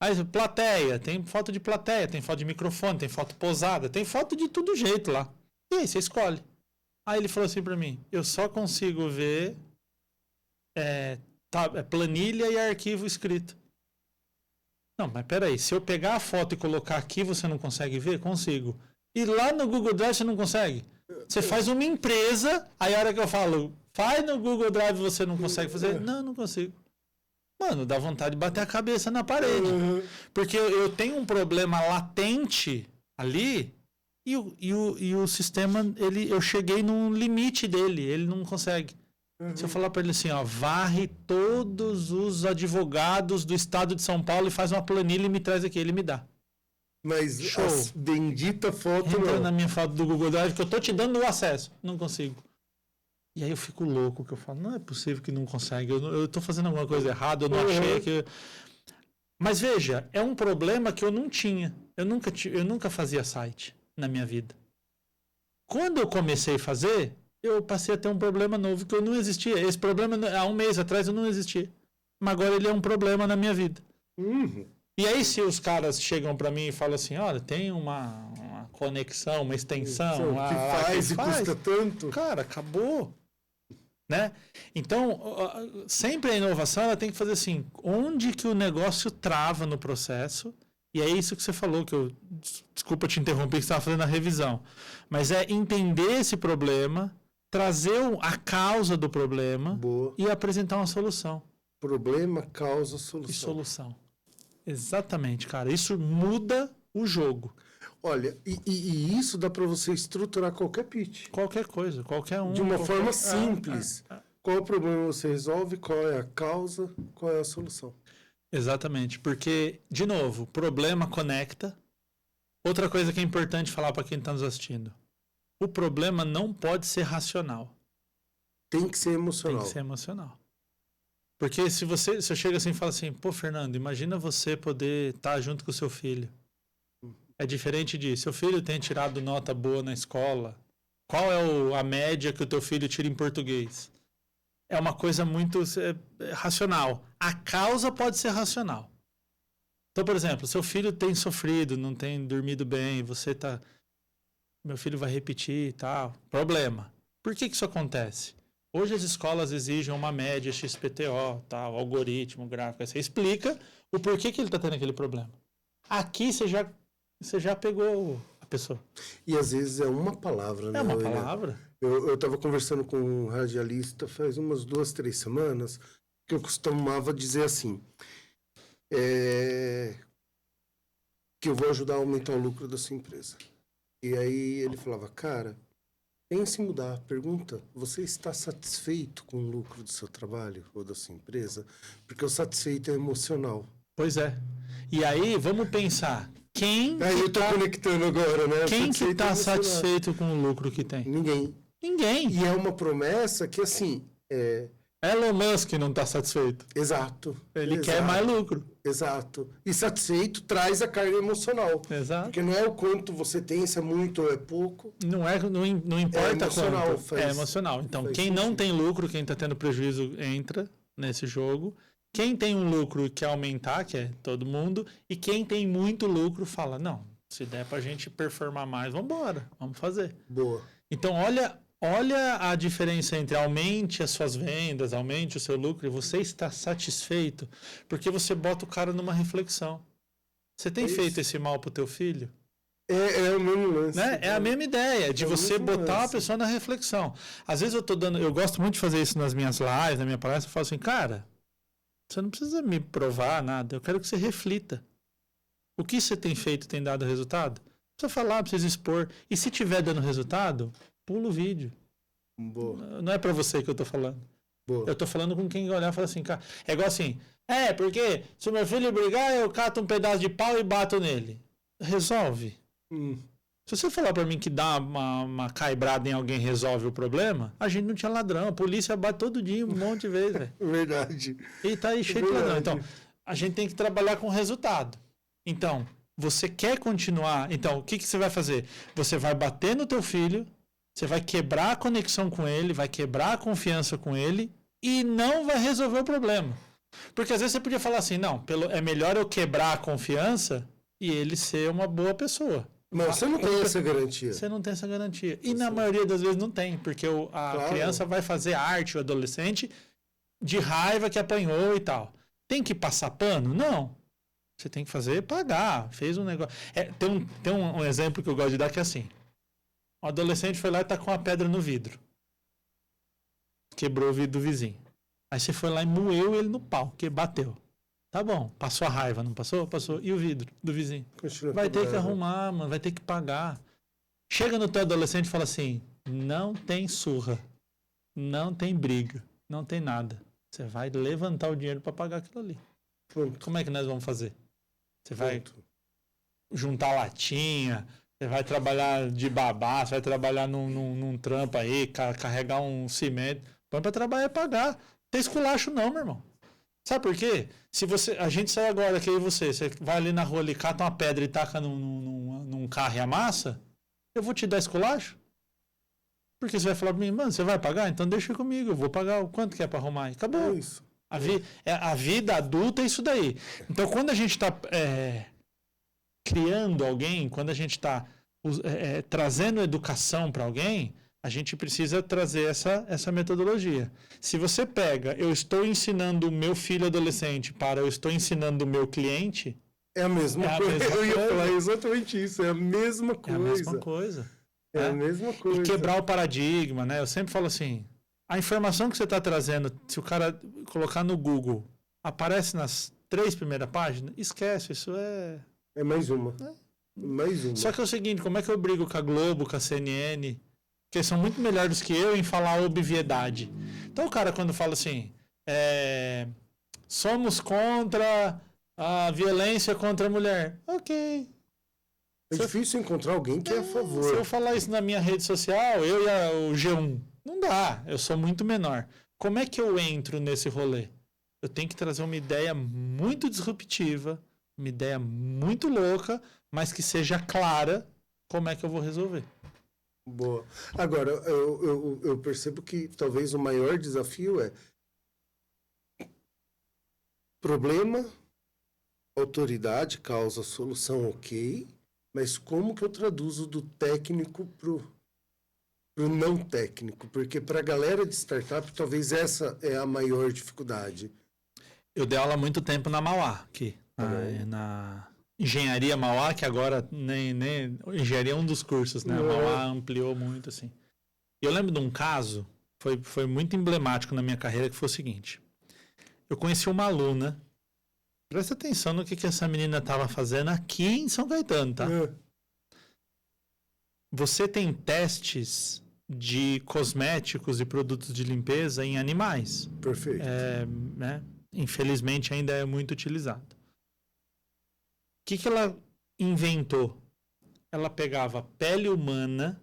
Aí, plateia, tem foto de plateia, tem foto de microfone, tem foto posada, tem foto de todo jeito lá. E aí, você escolhe. Aí ele falou assim pra mim, eu só consigo ver planilha e arquivo escrito. Não, mas peraí, se eu pegar a foto e colocar aqui, você não consegue ver? Consigo. E lá no Google Drive você não consegue? Você faz uma empresa, aí a hora que eu falo, faz no Google Drive você não consegue fazer? Não consigo. Mano, dá vontade de bater a cabeça na parede. Porque eu tenho um problema latente ali e o sistema, eu cheguei no limite dele, ele não consegue. Se eu falar para ele assim, ó, varre todos os advogados do estado de São Paulo e faz uma planilha e me traz aqui, ele me dá. Mas show. A bendita foto entra não. Na minha foto do Google Drive que eu tô te dando o acesso. Não consigo. E aí eu fico louco, que eu falo, não é possível que não consegue, eu tô fazendo alguma coisa errada, eu não achei que... Mas veja, é um problema que eu não tinha. Eu nunca fazia site na minha vida. Quando eu comecei a fazer, eu passei a ter um problema novo que eu não existia. Esse problema, há um mês atrás, eu não existia. Mas agora ele é um problema na minha vida. E aí, se os caras chegam para mim e falam assim, olha, tem uma conexão, uma extensão... que custa tanto? Cara, acabou. Né? Então, sempre a inovação ela tem que fazer assim, onde que o negócio trava no processo, e é isso que você falou, que eu, desculpa te interromper, que você estava fazendo a revisão, mas é entender esse problema, trazer a causa do problema e apresentar uma solução. Problema, causa, solução. E solução. Exatamente, cara. Isso muda o jogo. Olha, e isso dá para você estruturar qualquer pitch. Qualquer coisa, qualquer um. De uma forma simples. Qual o problema você resolve, qual é a causa, qual é a solução. Exatamente, porque, de novo, problema conecta. Outra coisa que é importante falar para quem está nos assistindo. O problema não pode ser racional. Tem que ser emocional. Tem que ser emocional. Porque se eu chego assim e falo assim, pô, Fernando, imagina você poder estar junto com o seu filho. É diferente de, seu filho tem tirado nota boa na escola, qual é a média que o teu filho tira em português? É uma coisa muito racional. A causa pode ser racional. Então, por exemplo, seu filho tem sofrido, não tem dormido bem, meu filho vai repetir e tal. Problema. Por que isso acontece? Hoje as escolas exigem uma média XPTO, tal, algoritmo, gráfico. Você explica o porquê que ele está tendo aquele problema. Aqui você já pegou a pessoa. E às vezes é uma palavra, né? É uma palavra. Eu estava conversando com um radialista faz umas 2, 3 semanas, que eu costumava dizer assim, que eu vou ajudar a aumentar o lucro da sua empresa. E aí ele falava, cara, pense em mudar. Pergunta, você está satisfeito com o lucro do seu trabalho ou da sua empresa? Porque o satisfeito é emocional. Pois é. E aí, vamos pensar. Aí eu tô conectando agora, né? Quem que tá satisfeito com o lucro que tem? Ninguém. Ninguém. E é uma promessa que, assim, Elon Musk não está satisfeito. Exato. Ele quer mais lucro. Exato. E satisfeito traz a carga emocional. Exato. Porque não é o quanto você tem, se é muito ou é pouco. Não importa emocional, quanto. É emocional. Então, quem sentido. não tem lucro, quem está tendo prejuízo, entra nesse jogo. Quem tem um lucro e quer aumentar, que é todo mundo. E quem tem muito lucro, fala, não, se der pra gente performar mais, vamos embora, vamos fazer. Boa. Então, olha a diferença entre aumente as suas vendas, aumente o seu lucro e você está satisfeito, porque você bota o cara numa reflexão. Você tem feito esse mal pro teu filho? É o mesmo lance. Né? É a mesma ideia, de você botar a pessoa na reflexão. Às vezes eu gosto muito de fazer isso nas minhas lives, na minha palestra, eu falo assim, cara, você não precisa me provar nada, eu quero que você reflita. O que você tem feito tem dado resultado? Precisa falar, precisa expor. E se tiver dando resultado, pula o vídeo. Boa. Não é pra você que eu tô falando. Boa. Eu tô falando com quem olhar e fala assim, cara, é igual assim, porque se o meu filho brigar, eu cato um pedaço de pau e bato nele. Resolve. Se você falar pra mim que dá uma caibrada em alguém resolve o problema, a gente não tinha ladrão. A polícia bate todo dia, um monte de vezes, velho. Verdade. E tá aí cheio de ladrão. Então, a gente tem que trabalhar com resultado. Então, você quer continuar... Então, o que você vai fazer? Você vai bater no teu filho, você vai quebrar a conexão com ele, vai quebrar a confiança com ele e não vai resolver o problema. Porque às vezes você podia falar assim, não, é melhor eu quebrar a confiança e ele ser uma boa pessoa. Mas você não tem essa garantia. Você não tem essa garantia. E na maioria das vezes não tem, porque a criança vai fazer arte, o adolescente, de raiva que apanhou e tal. Tem que passar pano? Não. Você tem que fazer pagar. Fez um negócio. Tem um exemplo que eu gosto de dar que é assim. Um adolescente foi lá e tacou uma pedra no vidro. Quebrou o vidro do vizinho. Aí você foi lá e moeu ele no pau, que bateu. Tá bom, passou a raiva, não passou? Passou. E o vidro do vizinho? Vai ter que arrumar, mano, vai ter que pagar. Chega no teu adolescente e fala assim, não tem surra, não tem briga, não tem nada. Você vai levantar o dinheiro para pagar aquilo ali. Pronto. Como é que nós vamos fazer? Você vai juntar latinha, você vai trabalhar de babá, você vai trabalhar num trampo aí, carregar um cimento. Põe para trabalhar e pagar. Não tem esculacho não, meu irmão. Sabe por quê? Se a gente sai agora, que aí você vai ali na rua, ali, cata uma pedra e taca num carro e amassa, eu vou te dar esculacho? Porque você vai falar pra mim, mano, você vai pagar? Então deixa comigo, eu vou pagar o quanto que é pra arrumar. E acabou. É isso. A vida adulta é isso daí. Então quando a gente tá criando alguém, quando a gente tá trazendo educação para alguém, a gente precisa trazer essa metodologia. Se você pega, eu estou ensinando o meu filho adolescente para eu estou ensinando o meu cliente... É a mesma coisa. Eu ia falar exatamente isso. É a mesma coisa. É a mesma coisa. É a mesma coisa. E quebrar o paradigma, né? Eu sempre falo assim, a informação que você está trazendo, se o cara colocar no Google, aparece nas 3 primeiras páginas, esquece, isso é... É mais uma. Mais uma. Só que é o seguinte, como é que eu brigo com a Globo, com a CNN... Porque são muito melhores que eu em falar obviedade. Então o cara quando fala assim, somos contra a violência contra a mulher. Ok. É difícil encontrar alguém que é a favor. Se eu falar isso na minha rede social, eu e o G1, não dá. Eu sou muito menor. Como é que eu entro nesse rolê? Eu tenho que trazer uma ideia muito disruptiva, uma ideia muito louca, mas que seja clara como é que eu vou resolver. Boa. Agora, eu percebo que talvez o maior desafio é problema, autoridade, causa, solução, ok, mas como que eu traduzo do técnico pro não técnico? Porque para a galera de startup, talvez essa é a maior dificuldade. Eu dei aula há muito tempo na Mauá, aqui, na Engenharia Mauá, que agora nem engenharia é um dos cursos, né? A Mauá ampliou muito, assim. E eu lembro de um caso, foi muito emblemático na minha carreira, que foi o seguinte. Eu conheci uma aluna, presta atenção no que essa menina estava fazendo aqui em São Caetano, tá? Você tem testes de cosméticos e produtos de limpeza em animais. Perfeito. Né? Infelizmente ainda é muito utilizado. O que ela inventou? Ela pegava pele humana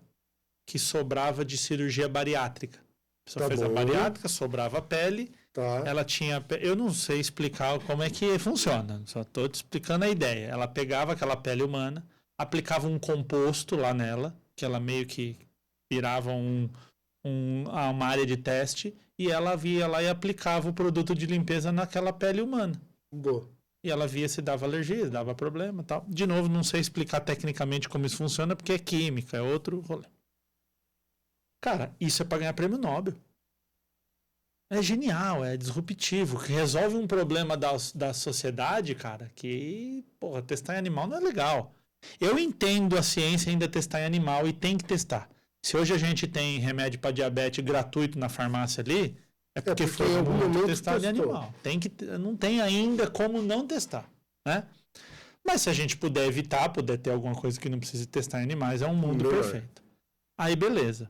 que sobrava de cirurgia bariátrica. A pessoa fez a bariátrica, sobrava a pele. Tá. Ela tinha... Eu não sei explicar como é que funciona. Só estou te explicando a ideia. Ela pegava aquela pele humana, aplicava um composto lá nela, que ela meio que virava uma área de teste, e ela via lá e aplicava o produto de limpeza naquela pele humana. Boa. E ela via se dava alergia, dava problema e tal. De novo, não sei explicar tecnicamente como isso funciona, porque é química, é outro rolê. Cara, isso é para ganhar prêmio Nobel. É genial, é disruptivo, que resolve um problema da sociedade, cara, que, porra, testar em animal não é legal. Eu entendo a ciência ainda testar em animal e tem que testar. Se hoje a gente tem remédio para diabetes gratuito na farmácia ali, é porque foi em algum momento testado em animal. Não tem ainda como não testar, né? Mas se a gente puder evitar, puder ter alguma coisa que não precise testar em animais, é um mundo perfeito. Aí, beleza.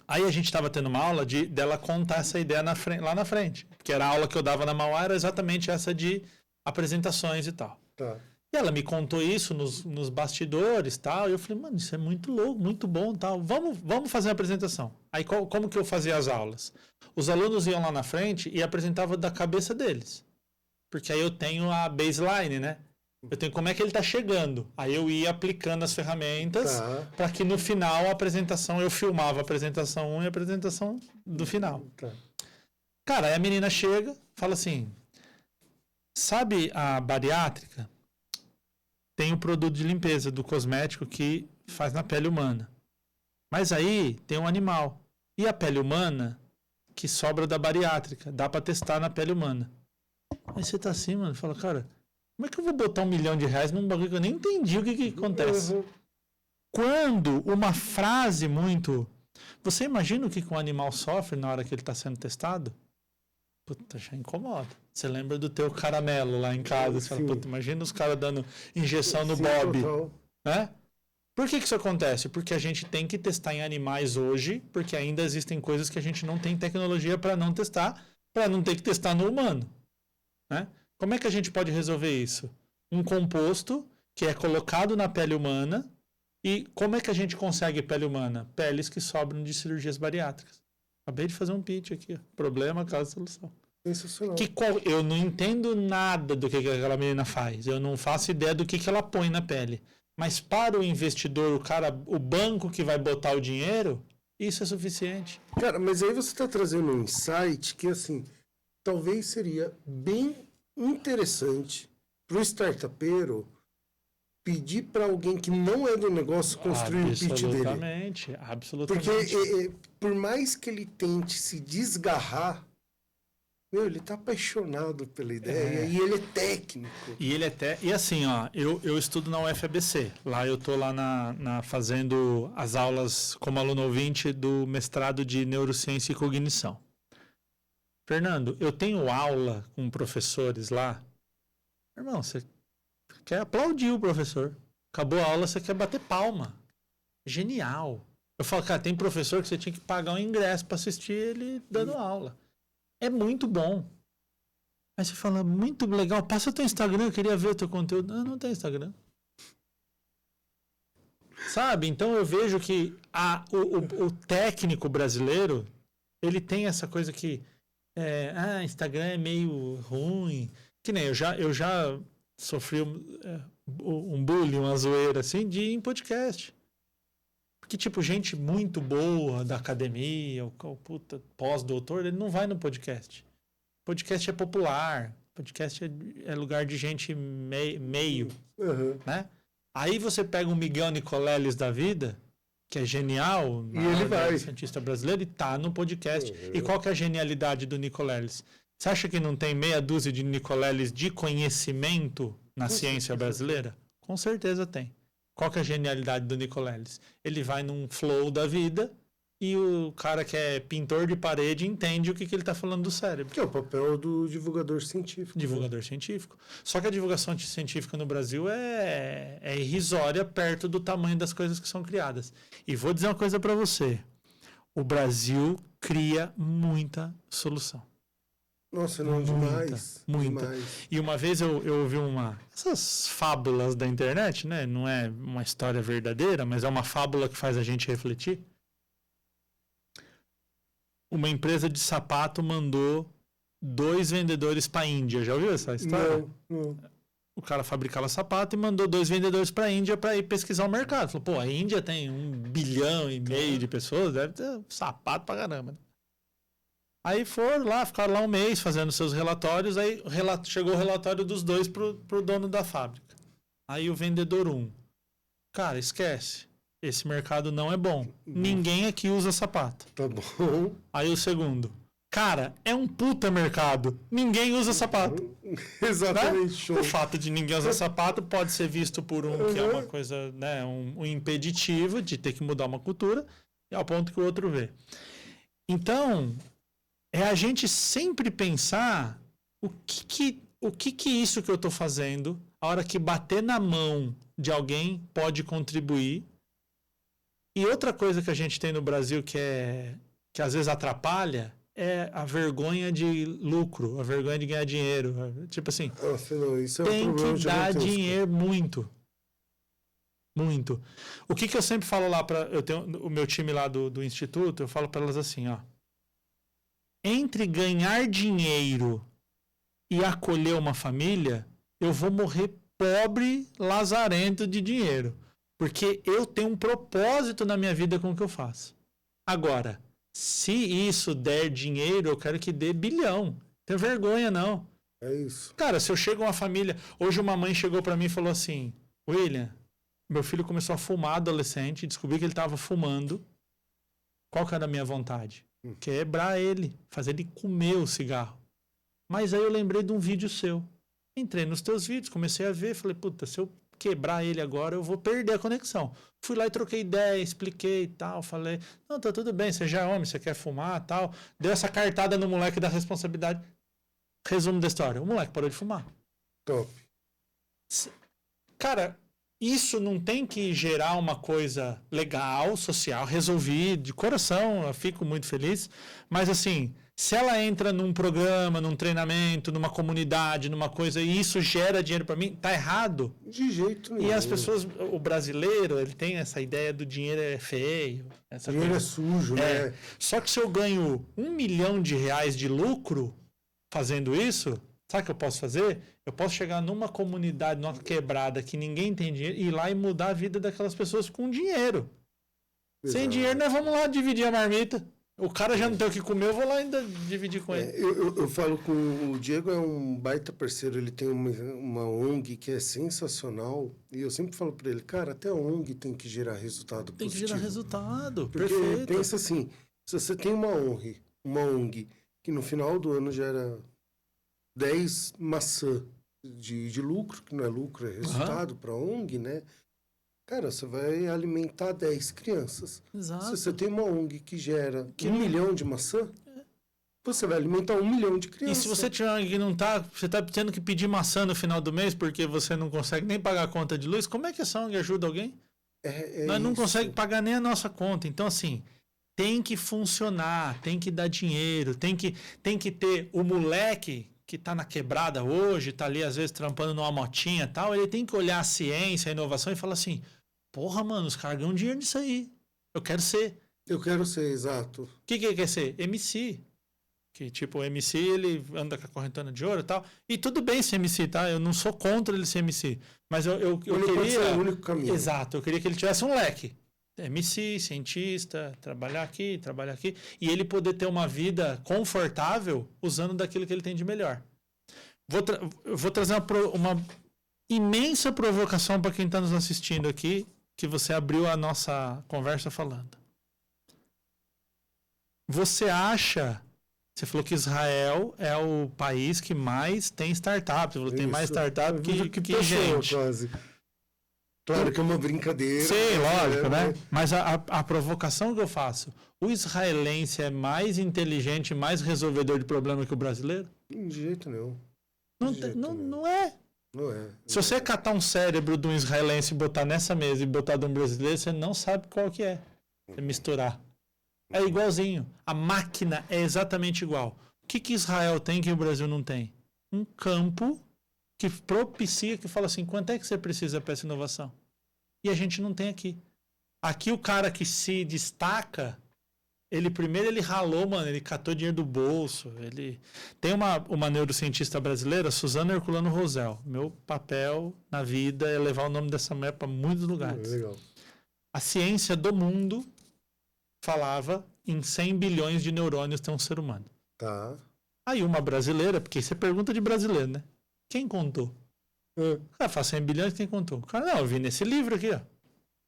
Aí a gente estava tendo uma aula dela contar essa ideia lá na frente. Porque era a aula que eu dava na Mauá, era exatamente essa de apresentações e tal. Tá. E ela me contou isso nos bastidores e tal. E eu falei, mano, isso é muito louco, muito bom tal. Vamos fazer uma apresentação. Aí como que eu fazia as aulas? Os alunos iam lá na frente e apresentavam da cabeça deles. Porque aí eu tenho a baseline, né? Eu tenho como é que ele está chegando. Aí eu ia aplicando as ferramentas para que no final a apresentação, eu filmava a apresentação 1 e a apresentação do final. Tá. Cara, aí a menina chega, fala assim, sabe a bariátrica? Tem o produto de limpeza do cosmético que faz na pele humana. Mas aí tem um animal. E a pele humana que sobra da bariátrica. Dá para testar na pele humana. Aí você tá assim, mano, fala, cara... Como é que eu vou botar R$1 milhão num bagulho que eu nem entendi o que acontece? Uhum. Quando uma frase muito... Você imagina o que um animal sofre na hora que ele está sendo testado? Puta, já incomoda. Você lembra do teu caramelo lá em casa? Você fala, puta, imagina os caras dando injeção no Bob. Né? Por que isso acontece? Porque a gente tem que testar em animais hoje, porque ainda existem coisas que a gente não tem tecnologia para não testar, para não ter que testar no humano. Né? Como é que a gente pode resolver isso? Um composto que é colocado na pele humana. E como é que a gente consegue pele humana? Peles que sobram de cirurgias bariátricas. Acabei de fazer um pitch aqui. Ó. Problema, causa, solução. Sensacional. Eu não entendo nada do que aquela menina faz. Eu não faço ideia do que ela põe na pele. Mas para o investidor, o banco que vai botar o dinheiro, isso é suficiente. Cara, mas aí você está trazendo um insight que, assim, talvez seria bem interessante para o startupeiro pedir para alguém que não é do negócio construir o pitch dele. Absolutamente. Porque por mais que ele tente se desgarrar, ele está apaixonado pela ideia e ele é técnico. E assim, ó, eu estudo na UFABC. Lá eu tô lá fazendo as aulas como aluno ouvinte do mestrado de Neurociência e Cognição. Fernando, eu tenho aula com professores lá. Irmão, você quer aplaudir o professor. Acabou a aula, você quer bater palma. Genial. Eu falo, cara, tem professor que você tinha que pagar um ingresso para assistir ele dando aula. É muito bom. Aí você fala, muito legal, passa o teu Instagram, eu queria ver o teu conteúdo. Não tem Instagram. Sabe? Então eu vejo que o técnico brasileiro, ele tem essa coisa que Instagram é meio ruim. Que nem eu já sofri um bullying, uma zoeira assim, em podcast. Porque, tipo, gente muito boa da academia, o puta pós-doutor, ele não vai no podcast. Podcast é popular. Podcast é lugar de gente meio. Uhum. Né? Aí você pega um Miguel Nicoleles da vida, que é genial, e ele vai. cientista brasileiro, e tá no podcast. Uhum. E qual que é a genialidade do Nicoleles? Você acha que não tem meia dúzia de Nicoleles de conhecimento na ciência brasileira? Com certeza tem. Qual que é a genialidade do Nicoleles? Ele vai num flow da vida e o cara que é pintor de parede entende o que ele está falando do cérebro. Que é o papel do divulgador científico. Divulgador científico. Só que a divulgação científica no Brasil é irrisória perto do tamanho das coisas que são criadas. E vou dizer uma coisa para você. O Brasil cria muita solução. Nossa, não, demais. Muita. Demais. E uma vez eu ouvi essas fábulas da internet, né? Não é uma história verdadeira, mas é uma fábula que faz a gente refletir. uma empresa de sapato mandou 2 vendedores para a Índia. Já ouviu essa história? Não. O cara fabricava sapato e mandou 2 vendedores para a Índia para ir pesquisar o mercado. Falou, pô, a Índia tem 1,5 bilhão de pessoas, deve ter sapato pra caramba. Aí foram lá, ficaram lá um mês fazendo seus relatórios, aí chegou o relatório dos 2 pro dono da fábrica. Aí o vendedor 1, cara, esquece, esse mercado não é bom, ninguém aqui usa sapato. Tá bom. Aí o segundo, cara, é um puta mercado, ninguém usa sapato. Exatamente, Né? show. O fato de ninguém usar sapato pode ser visto por que é uma coisa, né, um impeditivo de ter que mudar uma cultura, e ao ponto que o outro vê. Então, é a gente sempre pensar o que isso que eu estou fazendo, a hora que bater na mão de alguém, pode contribuir. E outra coisa que a gente tem no Brasil que às vezes atrapalha é a vergonha de lucro, a vergonha de ganhar dinheiro. Tipo assim, isso é tem um problema que dar dinheiro muito. Muito. O que eu sempre falo lá para eu tenho o meu time lá do instituto, eu falo para elas assim, ó. Entre ganhar dinheiro e acolher uma família, eu vou morrer pobre, lazarento de dinheiro. Porque eu tenho um propósito na minha vida com o que eu faço. Agora, se isso der dinheiro, eu quero que dê bilhão. Não tenho vergonha, não. É isso. Cara, se eu chego a uma família... Hoje uma mãe chegou pra mim e falou assim, William, meu filho começou a fumar adolescente, descobri que ele estava fumando. Qual que era a minha vontade? Quebrar ele, fazer ele comer o cigarro. Mas aí eu lembrei de um vídeo seu. Entrei nos teus vídeos, comecei a ver, falei, puta, se eu quebrar ele agora, eu vou perder a conexão. Fui lá e troquei ideia, expliquei e tal, falei, não, tá tudo bem, você já é homem, você quer fumar e tal. Deu essa cartada no moleque da responsabilidade. Resumo da história, o moleque parou de fumar. Top. Cara, isso não tem que gerar uma coisa legal, social, resolvi de coração, eu fico muito feliz, mas assim, se ela entra num programa, num treinamento, numa comunidade, numa coisa, e isso gera dinheiro para mim, tá errado. De jeito nenhum. E as pessoas, o brasileiro, ele tem essa ideia do dinheiro é feio. Essa dinheiro coisa. É sujo, né? Só que se eu ganho R$1 milhão de lucro fazendo isso, sabe o que eu posso fazer? Eu posso chegar numa comunidade, numa quebrada que ninguém tem dinheiro, ir lá e mudar a vida daquelas pessoas com dinheiro. Exato. Sem dinheiro, nós vamos lá dividir a marmita. O cara já não tem o que comer, eu vou lá ainda dividir com ele. Eu falo com o Diego, é um baita parceiro, ele tem uma ONG que é sensacional, e eu sempre falo para ele, cara, até a ONG tem que gerar resultado tem positivo. Tem que gerar resultado, porque perfeito. Pensa assim, se você tem uma ONG que no final do ano gera 10 maçã de lucro, que não é lucro, é resultado para a ONG, né? Cara, você vai alimentar 10 crianças. Exato. Se você tem uma ONG que gera 1 milhão de maçã, você vai alimentar 1 milhão de crianças. E se você tiver uma ONG que não tá, você tá tendo que pedir maçã no final do mês porque você não consegue nem pagar a conta de luz, como é que essa ONG ajuda alguém? Nós não conseguimos pagar nem a nossa conta. Então, assim, tem que funcionar, tem que dar dinheiro, tem que ter o moleque que tá na quebrada hoje, tá ali às vezes trampando numa motinha e tal, ele tem que olhar a ciência, a inovação e falar assim, porra, mano, os caras ganham dinheiro nisso aí. Eu quero ser. Eu quero ser, exato. O que ele quer ser? MC. Que tipo, o MC, ele anda com a correntana de ouro e tal. E tudo bem ser MC, tá? Eu não sou contra ele ser MC. Mas eu queria... Ser o único caminho. Exato. Eu queria que ele tivesse um leque. MC, cientista, trabalhar aqui. E ele poder ter uma vida confortável usando daquilo que ele tem de melhor. Vou trazer uma imensa provocação para quem está nos assistindo aqui, que você abriu a nossa conversa falando. Você acha... Você falou que Israel é o país que mais tem startup. Você falou que tem mais startup que gente. Quase. Claro que é uma brincadeira. Sim, lógico, né? Mas a provocação que eu faço, o israelense é mais inteligente, mais resolvedor de problema que o brasileiro? De jeito nenhum. Não é. Não é. Se você catar um cérebro de um israelense e botar nessa mesa e botar de um brasileiro, você não sabe qual que é. Você misturar. É igualzinho. A máquina é exatamente igual. O que Israel tem que o Brasil não tem? Um campo que propicia, que fala assim, quanto é que você precisa para essa inovação? E a gente não tem aqui. Aqui o cara que se destaca, Ele ralou, mano, ele catou dinheiro do bolso. Tem uma neurocientista brasileira, Suzana Herculano Rosel. Meu papel na vida é levar o nome dessa mulher para muitos lugares. Legal. A ciência do mundo falava em 100 bilhões de neurônios tem um ser humano. Tá. Aí uma brasileira, porque você pergunta de brasileiro, né? Quem contou? O cara fala 100 bilhões, quem contou? O cara, não, eu vi nesse livro aqui, ó.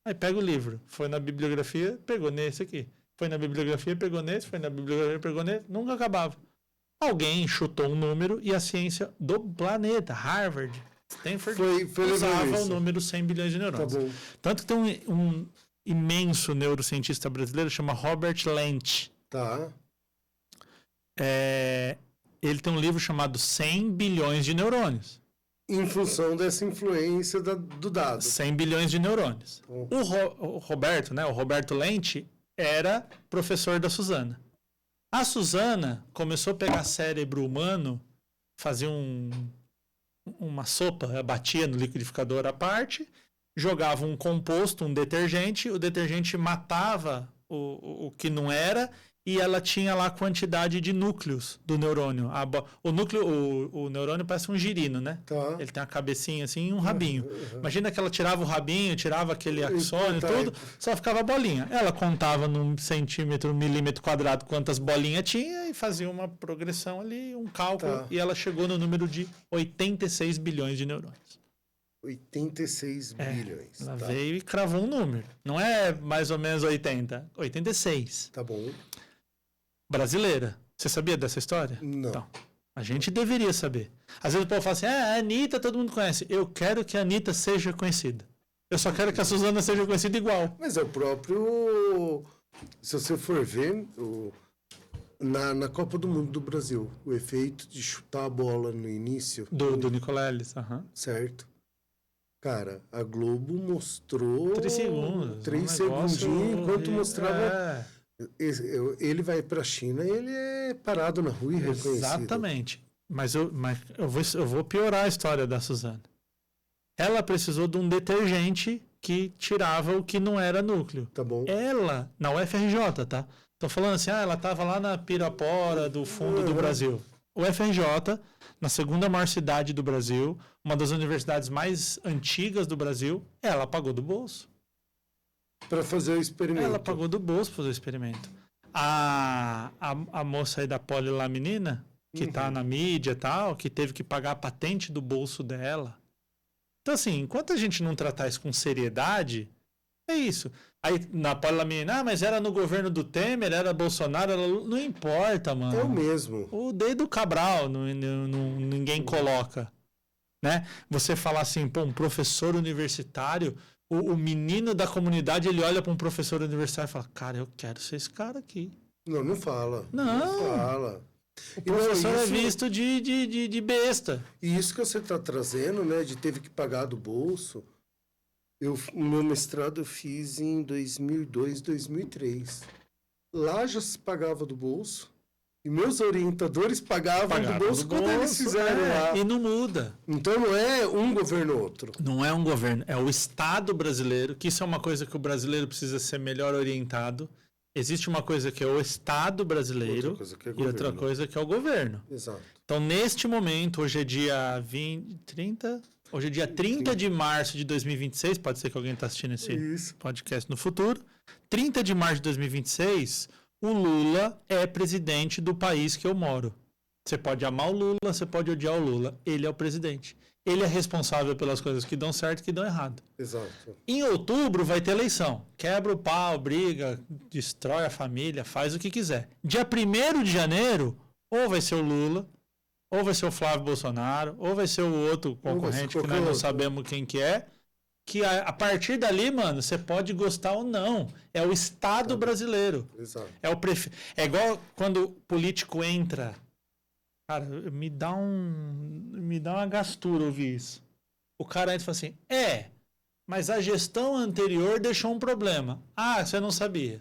Aí pega o livro, foi na bibliografia, pegou nesse aqui. Foi na bibliografia, pegou nesse, foi na bibliografia, pegou nesse, nunca acabava. Alguém chutou um número e a ciência do planeta, Harvard, Stanford, usava o número 100 bilhões de neurônios. Tá bom. Tanto que tem um imenso neurocientista brasileiro, chama Robert Lent. Tá. Ele tem um livro chamado 100 bilhões de neurônios. Em função dessa influência do dado. 100 bilhões de neurônios. O Roberto, né? O Roberto Lent era professor da Suzana. A Suzana começou a pegar cérebro humano, fazia uma sopa, batia no liquidificador à parte, jogava um composto, um detergente, o detergente matava o que não era e ela tinha lá a quantidade de núcleos do neurônio. O neurônio parece um girino, né? Tá. Ele tem uma cabecinha assim e um rabinho. Imagina que ela tirava o rabinho, tirava aquele axônio, tudo, só ficava a bolinha. Ela contava num centímetro, milímetro quadrado quantas bolinhas tinha e fazia uma progressão ali, um cálculo, e ela chegou no número de 86 bilhões de neurônios. 86 bilhões. Ela veio e cravou um número. Não é mais ou menos 80, 86. Tá bom. Brasileira. Você sabia dessa história? Não. Então, a gente deveria saber. Às vezes o povo fala assim, a Anitta todo mundo conhece. Eu quero que a Anitta seja conhecida. Eu só quero que a Suzana seja conhecida igual. Mas é o próprio... Se você for ver, na Copa do Mundo do Brasil, o efeito de chutar a bola no início... Do Nicoleles, certo. Cara, a Globo mostrou... 3 segundos. 3 segundinhos, enquanto mostrava... Ele vai para a China e ele é parado na rua e reconhecido. Exatamente. Mas eu vou piorar a história da Suzana. Ela precisou de um detergente que tirava o que não era núcleo. Tá bom. Ela, na UFRJ, tá? Tô falando assim, ela estava lá na Pirapora do fundo do Brasil. O UFRJ, na segunda maior cidade do Brasil, uma das universidades mais antigas do Brasil, ela pagou do bolso. Para fazer o experimento. Ela pagou do bolso para fazer o experimento. A moça aí da Poli lá, menina, que tá na mídia e tal, que teve que pagar a patente do bolso dela. Então, assim, enquanto a gente não tratar isso com seriedade, é isso. Aí, na Poli lá, menina, mas era no governo do Temer, era Bolsonaro, não importa, mano. É o mesmo. O dedo Cabral, ninguém coloca. Né? Você falar assim, pô, um professor universitário... O menino da comunidade, ele olha para um professor universitário e fala, cara, eu quero ser esse cara aqui. Não fala. Não fala. O professor é visto de besta. E isso que você está trazendo, né, de teve que pagar do bolso, o meu mestrado eu fiz em 2002, 2003. Lá já se pagava do bolso. E meus orientadores pagavam do bolso quando eles fizeram lá. E não muda. Então não é um governo ou outro. Não é um governo, é o Estado brasileiro, que isso é uma coisa que o brasileiro precisa ser melhor orientado. Existe uma coisa que é o Estado brasileiro e outra coisa que é o governo. Exato. Então, neste momento, hoje é dia 30 de março de 2026, pode ser que alguém está assistindo esse podcast no futuro. 30 de março de 2026... O Lula é presidente do país que eu moro. Você pode amar o Lula, você pode odiar o Lula. Ele é o presidente. Ele é responsável pelas coisas que dão certo e que dão errado. Exato. Em outubro vai ter eleição. Quebra o pau, briga, destrói a família, faz o que quiser. Dia 1º de janeiro, ou vai ser o Lula, ou vai ser o Flávio Bolsonaro, ou vai ser o outro concorrente que nós não sabemos quem que é. Que a partir dali, mano, você pode gostar ou não. É o Estado brasileiro. Exato. É igual quando o político entra. Cara, me dá uma gastura ouvir isso. O cara entra e fala assim, mas a gestão anterior deixou um problema. Ah, você não sabia.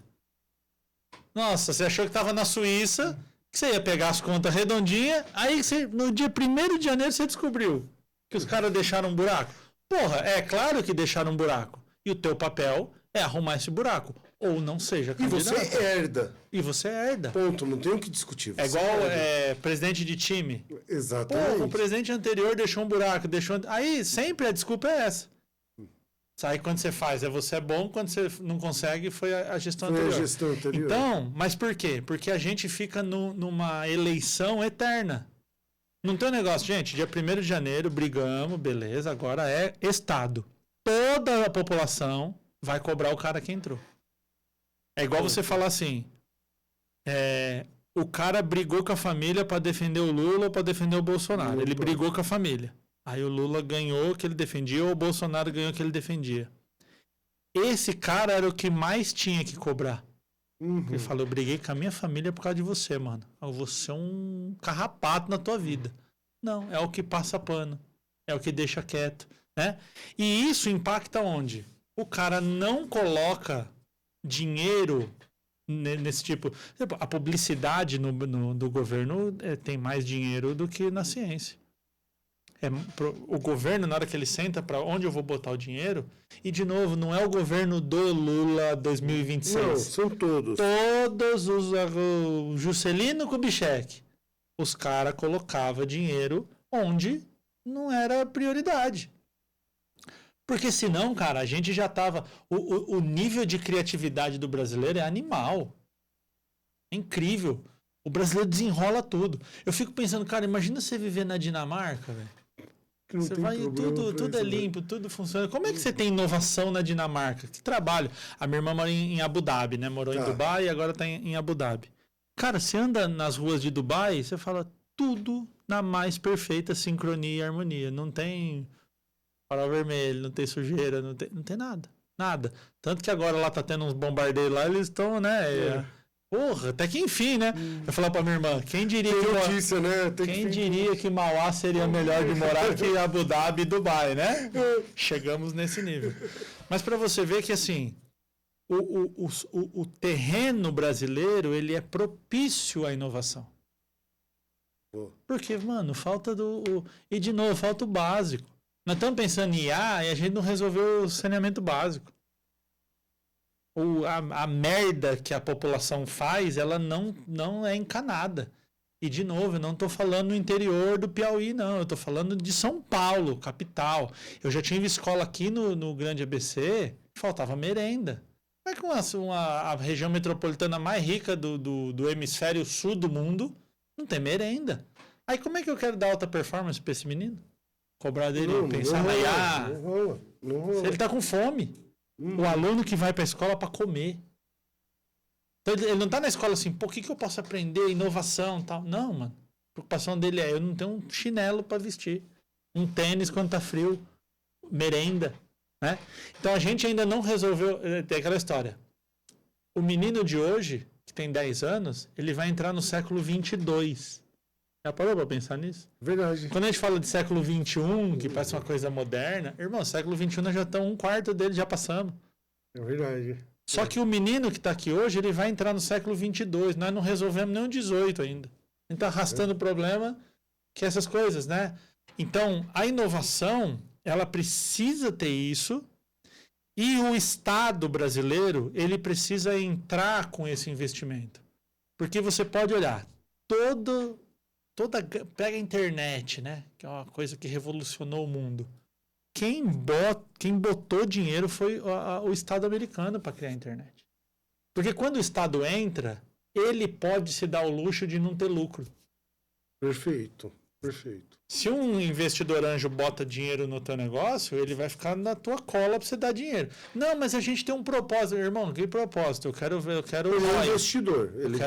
Nossa, você achou que estava na Suíça, que você ia pegar as contas redondinhas, aí no dia 1º de janeiro você descobriu que os caras deixaram um buraco. Porra, é claro que deixaram um buraco. E o teu papel é arrumar esse buraco. ou não seja E candidato. você herda. E você herda. Ponto, não tem o que discutir. É igual presidente de time. Exatamente. Pô, o presidente anterior deixou um buraco, Aí sempre a desculpa é essa. Aí quando você faz, você é bom, quando você não consegue, foi a gestão anterior. A gestão anterior. Então, mas por quê? Porque a gente fica numa eleição eterna. Não tem um negócio, gente, dia 1º de janeiro, brigamos, beleza, agora é Estado. Toda a população vai cobrar o cara que entrou. É igual você falar assim, o cara brigou com a família para defender o Lula ou para defender o Bolsonaro. Ele brigou com a família. Aí o Lula ganhou o que ele defendia ou o Bolsonaro ganhou o que ele defendia. Esse cara era o que mais tinha que cobrar. Ele falou, eu briguei com a minha família por causa de você, mano. Você é um carrapato na tua vida. Não, é o que passa pano. É o que deixa quieto, né? E isso impacta onde? O cara não coloca dinheiro nesse tipo... A publicidade do governo tem mais dinheiro do que na ciência. O governo, na hora que ele senta para onde eu vou botar o dinheiro, e de novo, não é o governo do Lula 2026. Não, são todos. Todos o Juscelino Kubitschek. Os caras colocavam dinheiro onde não era prioridade. Porque senão, cara, a gente já tava... O nível de criatividade do brasileiro é animal. É incrível. O brasileiro desenrola tudo. Eu fico pensando, cara, imagina você viver na Dinamarca, velho. Você vai tudo é limpo, tudo funciona. Como é que você tem inovação na Dinamarca? Que trabalho. A minha irmã mora em Abu Dhabi, né? Morou em Dubai e agora tá em Abu Dhabi. Cara, você anda nas ruas de Dubai, você fala tudo na mais perfeita sincronia e harmonia. Não tem farol vermelho, não tem sujeira, não tem nada. Nada. Tanto que agora lá tá tendo uns bombardeios lá, eles estão, né? Porra, até que enfim, né? Eu falar pra minha irmã, quem diria que Mauá seria melhor de morar que Abu Dhabi e Dubai, né? Chegamos nesse nível. Mas para você ver que, assim, o terreno brasileiro, ele é propício à inovação. Porque, mano, falta E, de novo, falta o básico. Nós estamos pensando em IA e a gente não resolveu o saneamento básico. A merda que a população faz, ela não é encanada. E, de novo, eu não estou falando no interior do Piauí, não. Eu estou falando de São Paulo, capital. Eu já tive escola aqui no Grande ABC, faltava merenda. Como é que a região metropolitana mais rica do hemisfério sul do mundo não tem merenda? Aí como é que eu quero dar alta performance para esse menino? Cobrar dele, pensar na IA. Se ele está com fome. O aluno que vai para a escola para comer. Então, ele não está na escola assim, o que eu posso aprender? Inovação e tal. Não, mano. A preocupação dele eu não tenho um chinelo para vestir. Um tênis quando tá frio. Merenda. Né? Então a gente ainda não resolveu. Tem aquela história. O menino de hoje, que tem 10 anos, ele vai entrar no século 22. Já parou para pensar nisso? Verdade. Quando a gente fala de século 21, que parece uma coisa moderna, irmão, século 21 nós já estamos 1/4 dele, já passamos. É verdade. Só que o menino que está aqui hoje, ele vai entrar no século 22. Nós não resolvemos nem o 18 ainda. A gente está arrastando o problema que é essas coisas, né? Então, a inovação, ela precisa ter isso. E o Estado brasileiro, ele precisa entrar com esse investimento. Porque você pode olhar, pega a internet, né? Que é uma coisa que revolucionou o mundo. Quem botou dinheiro foi o Estado americano para criar a internet. Porque quando o Estado entra, ele pode se dar o luxo de não ter lucro. Perfeito, perfeito. Se um investidor anjo bota dinheiro no teu negócio, ele vai ficar na tua cola para você dar dinheiro. Não, mas a gente tem um propósito. Irmão, que propósito? Eu quero ele é um investidor. Ele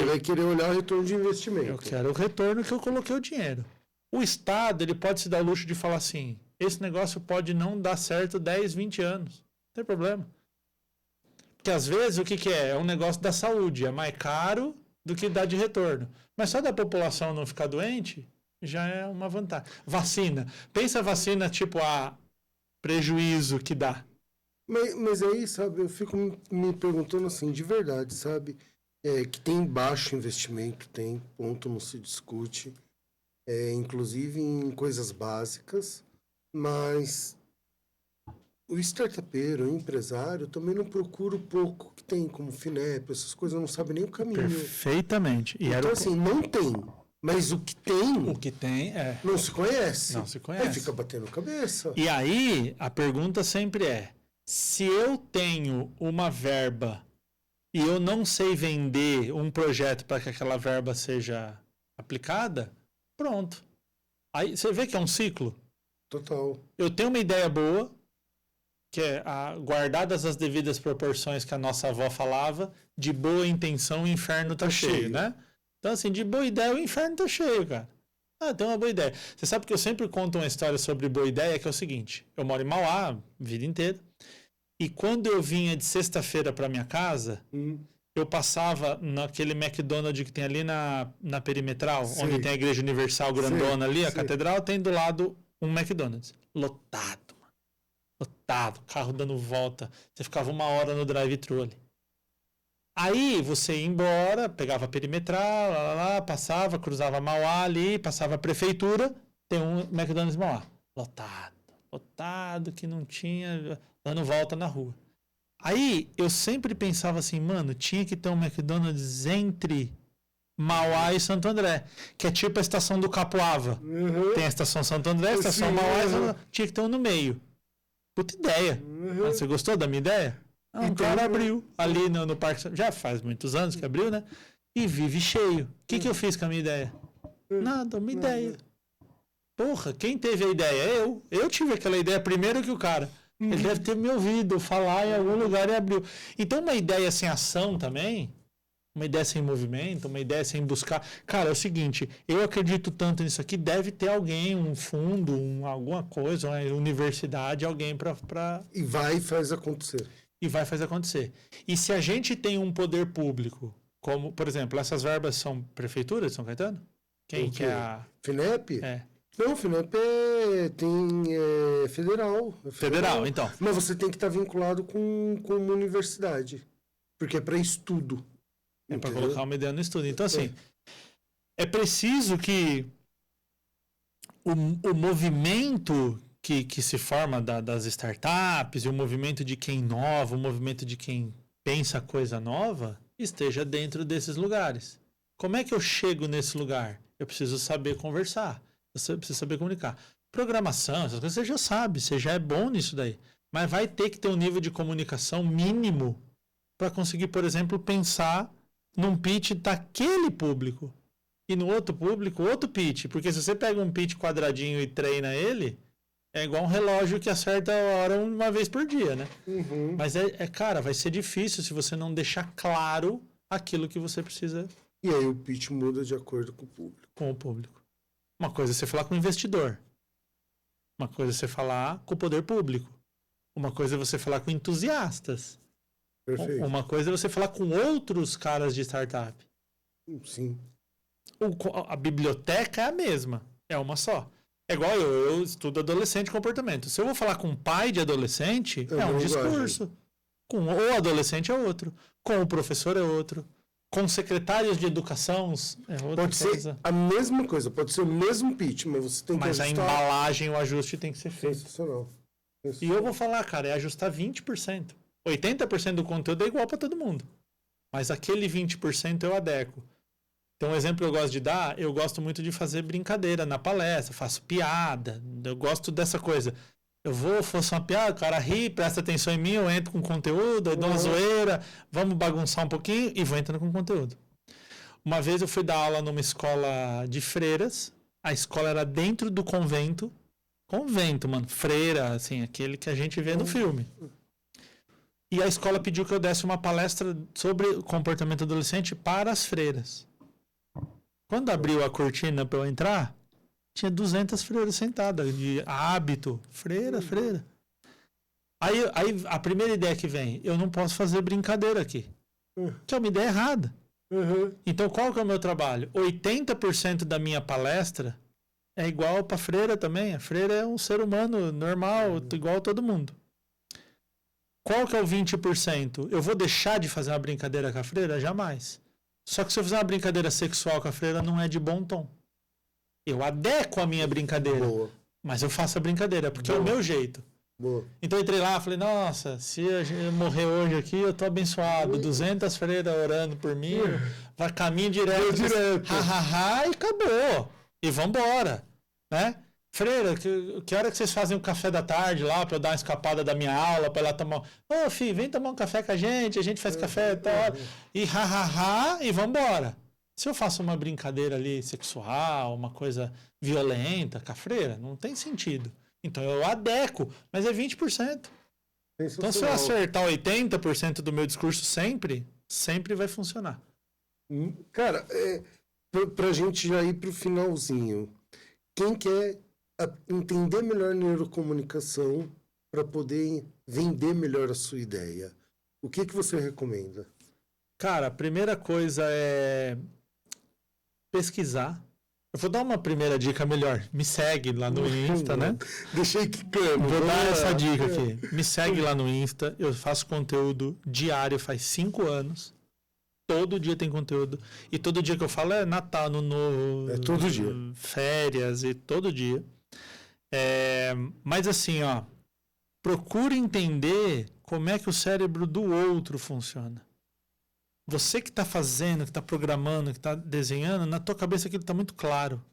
vai querer olhar o retorno de investimento. Eu quero o retorno que eu coloquei o dinheiro. O Estado, ele pode se dar o luxo de falar assim, esse negócio pode não dar certo 10, 20 anos. Não tem problema. Porque às vezes o que é? É um negócio da saúde. É mais caro do que dá de retorno. Mas só da população não ficar doente, já é uma vantagem. Vacina. Pensa a vacina tipo a prejuízo que dá. Mas aí, sabe, eu fico me perguntando assim, de verdade, sabe? Que tem baixo investimento, tem, ponto, não se discute. Inclusive em coisas básicas. Mas o startupeiro, o empresário, também não procura o pouco que tem, como FINEP, essas coisas, não sabe nem o caminho. Perfeitamente. E então, assim, não tem. Mas o que tem não se conhece. Não se conhece. Aí fica batendo cabeça. E aí, a pergunta sempre é, se eu tenho uma verba e eu não sei vender um projeto para que aquela verba seja aplicada, pronto. Aí você vê que é um ciclo? Total. Eu tenho uma ideia boa, que é guardadas as devidas proporções que a nossa avó falava, de boa intenção o inferno tá cheio, né? Então, assim, de boa ideia o inferno tá cheio, cara. Ah, tem uma boa ideia. Você sabe que eu sempre conto uma história sobre boa ideia, que é o seguinte, eu moro em Mauá a vida inteira, e quando eu vinha de sexta-feira para minha casa, eu passava naquele McDonald's que tem ali na Perimetral, onde tem a Igreja Universal grandona ali, a catedral, tem do lado um McDonald's. Lotado, mano. Lotado, carro dando volta. Você ficava 1 hora no drive-thru ali. Aí você ia embora, pegava a Perimetral, passava, cruzava Mauá ali, passava a prefeitura, tem um McDonald's Mauá. Lotado, que não tinha, dando volta na rua. Aí eu sempre pensava assim, mano, tinha que ter um McDonald's entre Mauá e Santo André, que é tipo a estação do Capoava. Tem a estação Santo André, a estação Mauá, tinha que ter um no meio. Puta ideia. Você gostou da minha ideia? Um cara abriu ali no Parque, já faz muitos anos que abriu, né? E vive cheio. O que eu fiz com a minha ideia? Nada, uma ideia. Porra, quem teve a ideia? Eu tive aquela ideia primeiro que o cara. Ele deve ter me ouvido falar em algum lugar e abriu. Então, uma ideia sem ação também, uma ideia sem movimento, uma ideia sem buscar. Cara, é o seguinte, eu acredito tanto nisso aqui, deve ter alguém, um fundo, alguma coisa, uma universidade, alguém para. E vai e faz acontecer. E se a gente tem um poder público, como, por exemplo, essas verbas são prefeitura de São Caetano? Quem que é a. FINEP? É. Não, o FINEP tem federal. Federal, então. Mas você tem que estar vinculado com uma universidade. Porque é para estudo. É para colocar uma ideia no estudo. Então, assim, é preciso que o movimento que se forma das startups, e o movimento de quem inova, o movimento de quem pensa coisa nova, esteja dentro desses lugares. Como é que eu chego nesse lugar? Eu preciso saber conversar. Você precisa saber comunicar. Programação, essas coisas você já sabe, você já é bom nisso daí. Mas vai ter que ter um nível de comunicação mínimo para conseguir, por exemplo, pensar num pitch daquele público. E no outro público, outro pitch. Porque se você pega um pitch quadradinho e treina ele, é igual um relógio que acerta a hora uma vez por dia, né? Mas, cara, vai ser difícil se você não deixar claro aquilo que você precisa. E aí o pitch muda de acordo com o público. Com o público. Uma coisa é você falar com o investidor. Uma coisa é você falar com o poder público. Uma coisa é você falar com entusiastas. Perfeito. Uma coisa é você falar com outros caras de startup. Sim. A biblioteca é a mesma. É uma só. É igual eu estudo adolescente e comportamento. Se eu vou falar com um pai de adolescente, é um discurso. Com o adolescente é outro. Com o professor é outro. Com secretários de educação é outra pode coisa. Ser a mesma coisa, pode ser o mesmo pitch, mas você tem que ajustar. Mas a embalagem, o ajuste tem que ser feito. Sensacional. E eu vou falar, cara, é ajustar 20%. 80% do conteúdo é igual para todo mundo. Mas aquele 20% eu adequo. Então, um exemplo que eu gosto de dar, eu gosto muito de fazer brincadeira na palestra, faço piada, eu gosto dessa coisa. Faço uma piada, o cara ri, presta atenção em mim, eu entro com conteúdo, eu dou uma zoeira, vamos bagunçar um pouquinho e vou entrando com conteúdo. Uma vez eu fui dar aula numa escola de freiras, a escola era dentro do convento, mano, freira, assim, aquele que a gente vê no filme. E a escola pediu que eu desse uma palestra sobre comportamento adolescente para as freiras. Quando abriu a cortina para eu entrar, tinha 200 freiras sentadas, de hábito. Freira. Aí a primeira ideia que vem, eu não posso fazer brincadeira aqui. Que é uma ideia errada. Então, qual que é o meu trabalho? 80% da minha palestra é igual para freira também. A freira é um ser humano normal, igual a todo mundo. Qual que é o 20%? Eu vou deixar de fazer uma brincadeira com a freira? Jamais. Só que se eu fizer uma brincadeira sexual com a freira, não é de bom tom. Eu adequo a minha brincadeira. Mas eu faço a brincadeira, porque é o meu jeito. Boa. Então eu entrei lá, falei, nossa, se eu morrer hoje aqui, eu tô abençoado. 200 freiras orando por mim, vai caminho direto. E acabou. E vambora, né? Freira, que hora que vocês fazem o café da tarde lá, pra eu dar uma escapada da minha aula, pra ela tomar... Ô, filho, vem tomar um café com a gente faz café e tal. E e vambora. Se eu faço uma brincadeira ali sexual, uma coisa violenta com a freira, não tem sentido. Então eu adequo, mas é 20%. Então se eu acertar 80% do meu discurso sempre vai funcionar. Cara, pra gente já ir pro finalzinho, quem quer entender melhor neurocomunicação para poder vender melhor a sua ideia, o que você recomenda? Cara, a primeira coisa é pesquisar. Eu vou dar uma primeira dica melhor. Me segue lá no Insta, né? Deixei quicando. Vou dar essa dica aqui. Me segue lá no Insta. Eu faço conteúdo diário faz 5 anos. Todo dia tem conteúdo. E todo dia que eu falo é Natal, Ano Novo. É todo dia. Férias e todo dia. Mas assim, ó. Procure entender como é que o cérebro do outro funciona. Você que está fazendo, que está programando, que está desenhando, na tua cabeça aquilo está muito claro.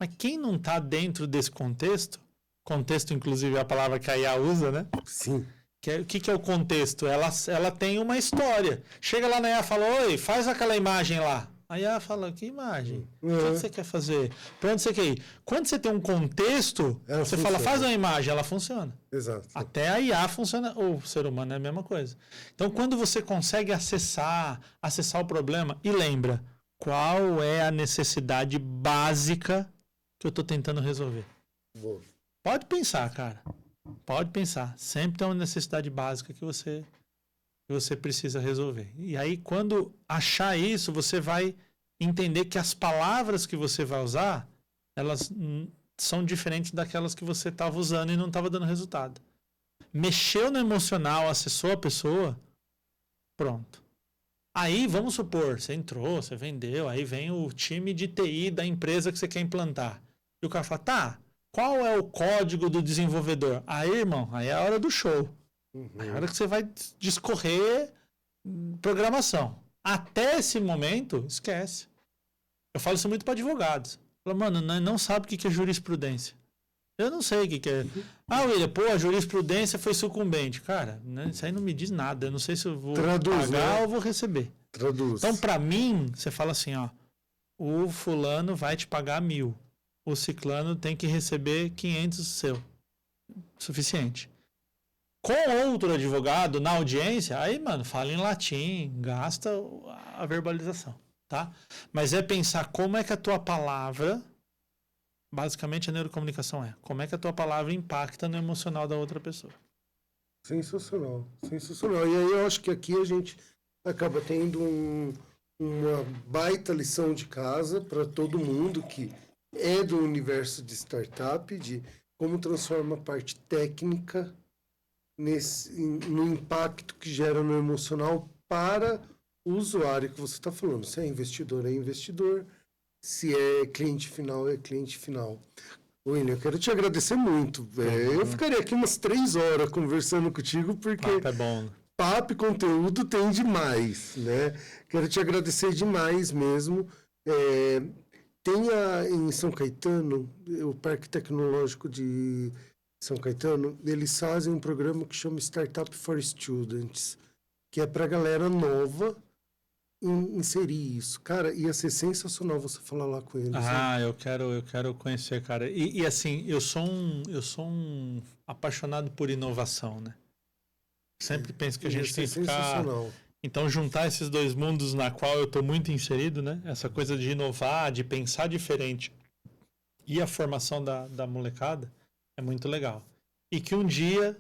Mas quem não está dentro desse contexto, inclusive é a palavra que a IA usa, né? Sim. O que é o contexto? Ela tem uma história. Chega lá na IA e fala, oi, faz aquela imagem lá. A IA fala, que imagem? O que você quer fazer? Para onde você quer ir? Quando você tem um contexto, você fala, faz uma imagem, ela funciona. Exato. Até a IA funciona, o ser humano é a mesma coisa. Então, quando você consegue acessar o problema, e lembra, qual é a necessidade básica que eu estou tentando resolver? Boa. Pode pensar, cara. Pode pensar. Sempre tem uma necessidade básica que você precisa resolver. E aí, quando achar isso, você vai entender que as palavras que você vai usar, elas são diferentes daquelas que você estava usando e não estava dando resultado. Mexeu no emocional, acessou a pessoa, pronto. Aí, vamos supor, você entrou, você vendeu, aí vem o time de TI da empresa que você quer implantar. E o cara fala, tá, qual é o código do desenvolvedor? Aí, irmão, aí é a hora do show. É a hora que você vai discorrer programação. Até esse momento, esquece. Eu falo isso muito para advogados. Falo, mano, não sabe o que é jurisprudência. Eu não sei o que é. Ah, William, a jurisprudência foi sucumbente. Cara, né, isso aí não me diz nada. Eu não sei se eu vou pagar ou vou receber. Traduz. Então, para mim, você fala assim, ó. O fulano vai te pagar 1.000. O ciclano tem que receber 500 seu. Suficiente. Com outro advogado na audiência, aí, mano, fala em latim, gasta a verbalização, tá? Mas é pensar como é que a tua palavra, basicamente a neurocomunicação como é que a tua palavra impacta no emocional da outra pessoa. Sensacional, sensacional. E aí eu acho que aqui a gente acaba tendo uma baita lição de casa para todo mundo que é do universo de startup, de como transforma a parte técnica no impacto que gera no emocional para o usuário que você está falando. Se é investidor. Se é cliente final, é cliente final. William, eu quero te agradecer muito. Eu ficaria aqui umas 3 horas conversando contigo, porque é bom. Papo e conteúdo tem demais, né? Quero te agradecer demais mesmo. Tem em São Caetano, o Parque Tecnológico de São Caetano, eles fazem um programa que chama Startup for Students, que é para galera nova inserir isso. Cara, ia ser sensacional você falar lá com eles. Né? Eu quero conhecer, cara. E assim, eu sou um apaixonado por inovação, né? Sempre penso que a gente tem que ficar... Então, juntar esses dois mundos na qual eu estou muito inserido, né? Essa coisa de inovar, de pensar diferente e a formação da molecada é muito legal. E que um dia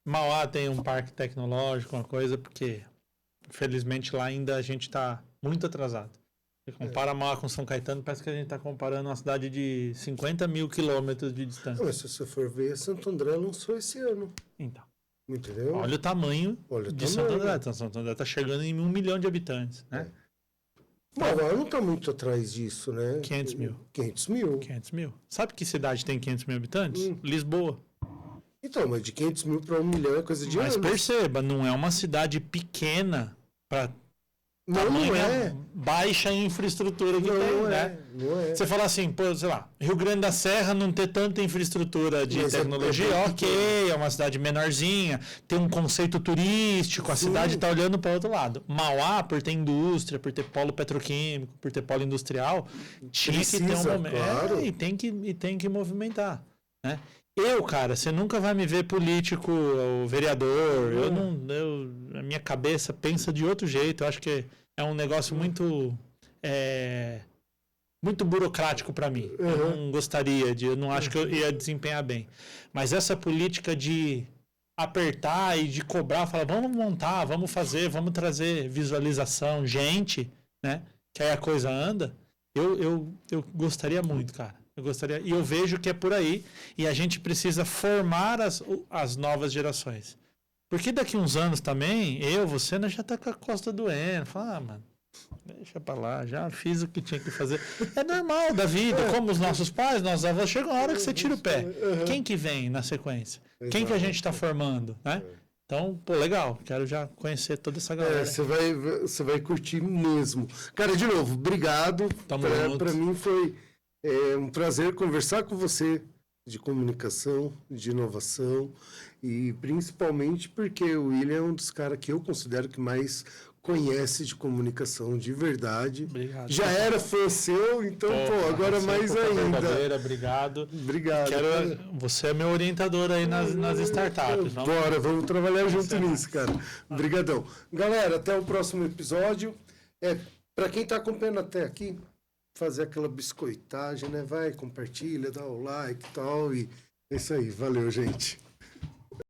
Mauá tenha um parque tecnológico, uma coisa, porque infelizmente lá ainda a gente está muito atrasado. Você compara Mauá com São Caetano, parece que a gente está comparando uma cidade de 50 mil quilômetros de distância. Mas se você for ver, Santo André lançou esse ano. Então. Entendeu? Olha o tamanho de Santo André. Santo André está chegando em 1 milhão de habitantes, né? Mauá não está muito atrás disso, né? 500 mil. 500 mil. 500 mil. Sabe que cidade tem 500 mil habitantes? Lisboa. Então, mas de 500 mil para 1 milhão é coisa de Mas anos. perceba, não é uma cidade pequena para Não é. baixa infraestrutura que tem, né? Não é. Você fala assim, pô, sei lá, Rio Grande da Serra não ter tanta infraestrutura de Mas tecnologia, ok, é uma cidade menorzinha, tem um conceito turístico, a cidade está olhando para o outro lado. Mauá, por ter indústria, por ter polo petroquímico, por ter polo industrial, tinha que ter um momento. Claro. E tem que movimentar, né? Cara, você nunca vai me ver político ou vereador. A minha cabeça pensa de outro jeito. Eu acho que é um negócio muito muito burocrático para mim. Eu não gostaria eu não acho que eu ia desempenhar bem. Mas essa política de apertar e de cobrar, falar, vamos montar, vamos fazer, vamos trazer visualização, gente, né? Que aí a coisa anda. Eu gostaria muito, cara. Eu gostaria, e eu vejo que é por aí, e a gente precisa formar as novas gerações. Porque daqui uns anos também, você já tá com a costa doendo. Fala, mano, deixa pra lá, já fiz o que tinha que fazer. É normal da vida, como os nossos pais, nossos avós, chega uma hora que você tira o pé. Quem que vem na sequência? Quem que a gente tá formando, né? Então, pô, legal, quero já conhecer toda essa galera. Você vai curtir mesmo. Cara, de novo, obrigado. Para mim foi um prazer conversar com você de comunicação, de inovação e principalmente porque o William é um dos caras que eu considero que mais conhece de comunicação de verdade. Obrigado. Já era fã seu, então, agora mais ainda. Obrigado. Obrigado. Você é meu orientador aí nas startups. Vamos trabalhar junto nisso, cara. Obrigadão. Galera, até o próximo episódio. Para quem está acompanhando até aqui, fazer aquela biscoitagem, né? Vai, compartilha, dá o like e tal. E é isso aí. Valeu, gente.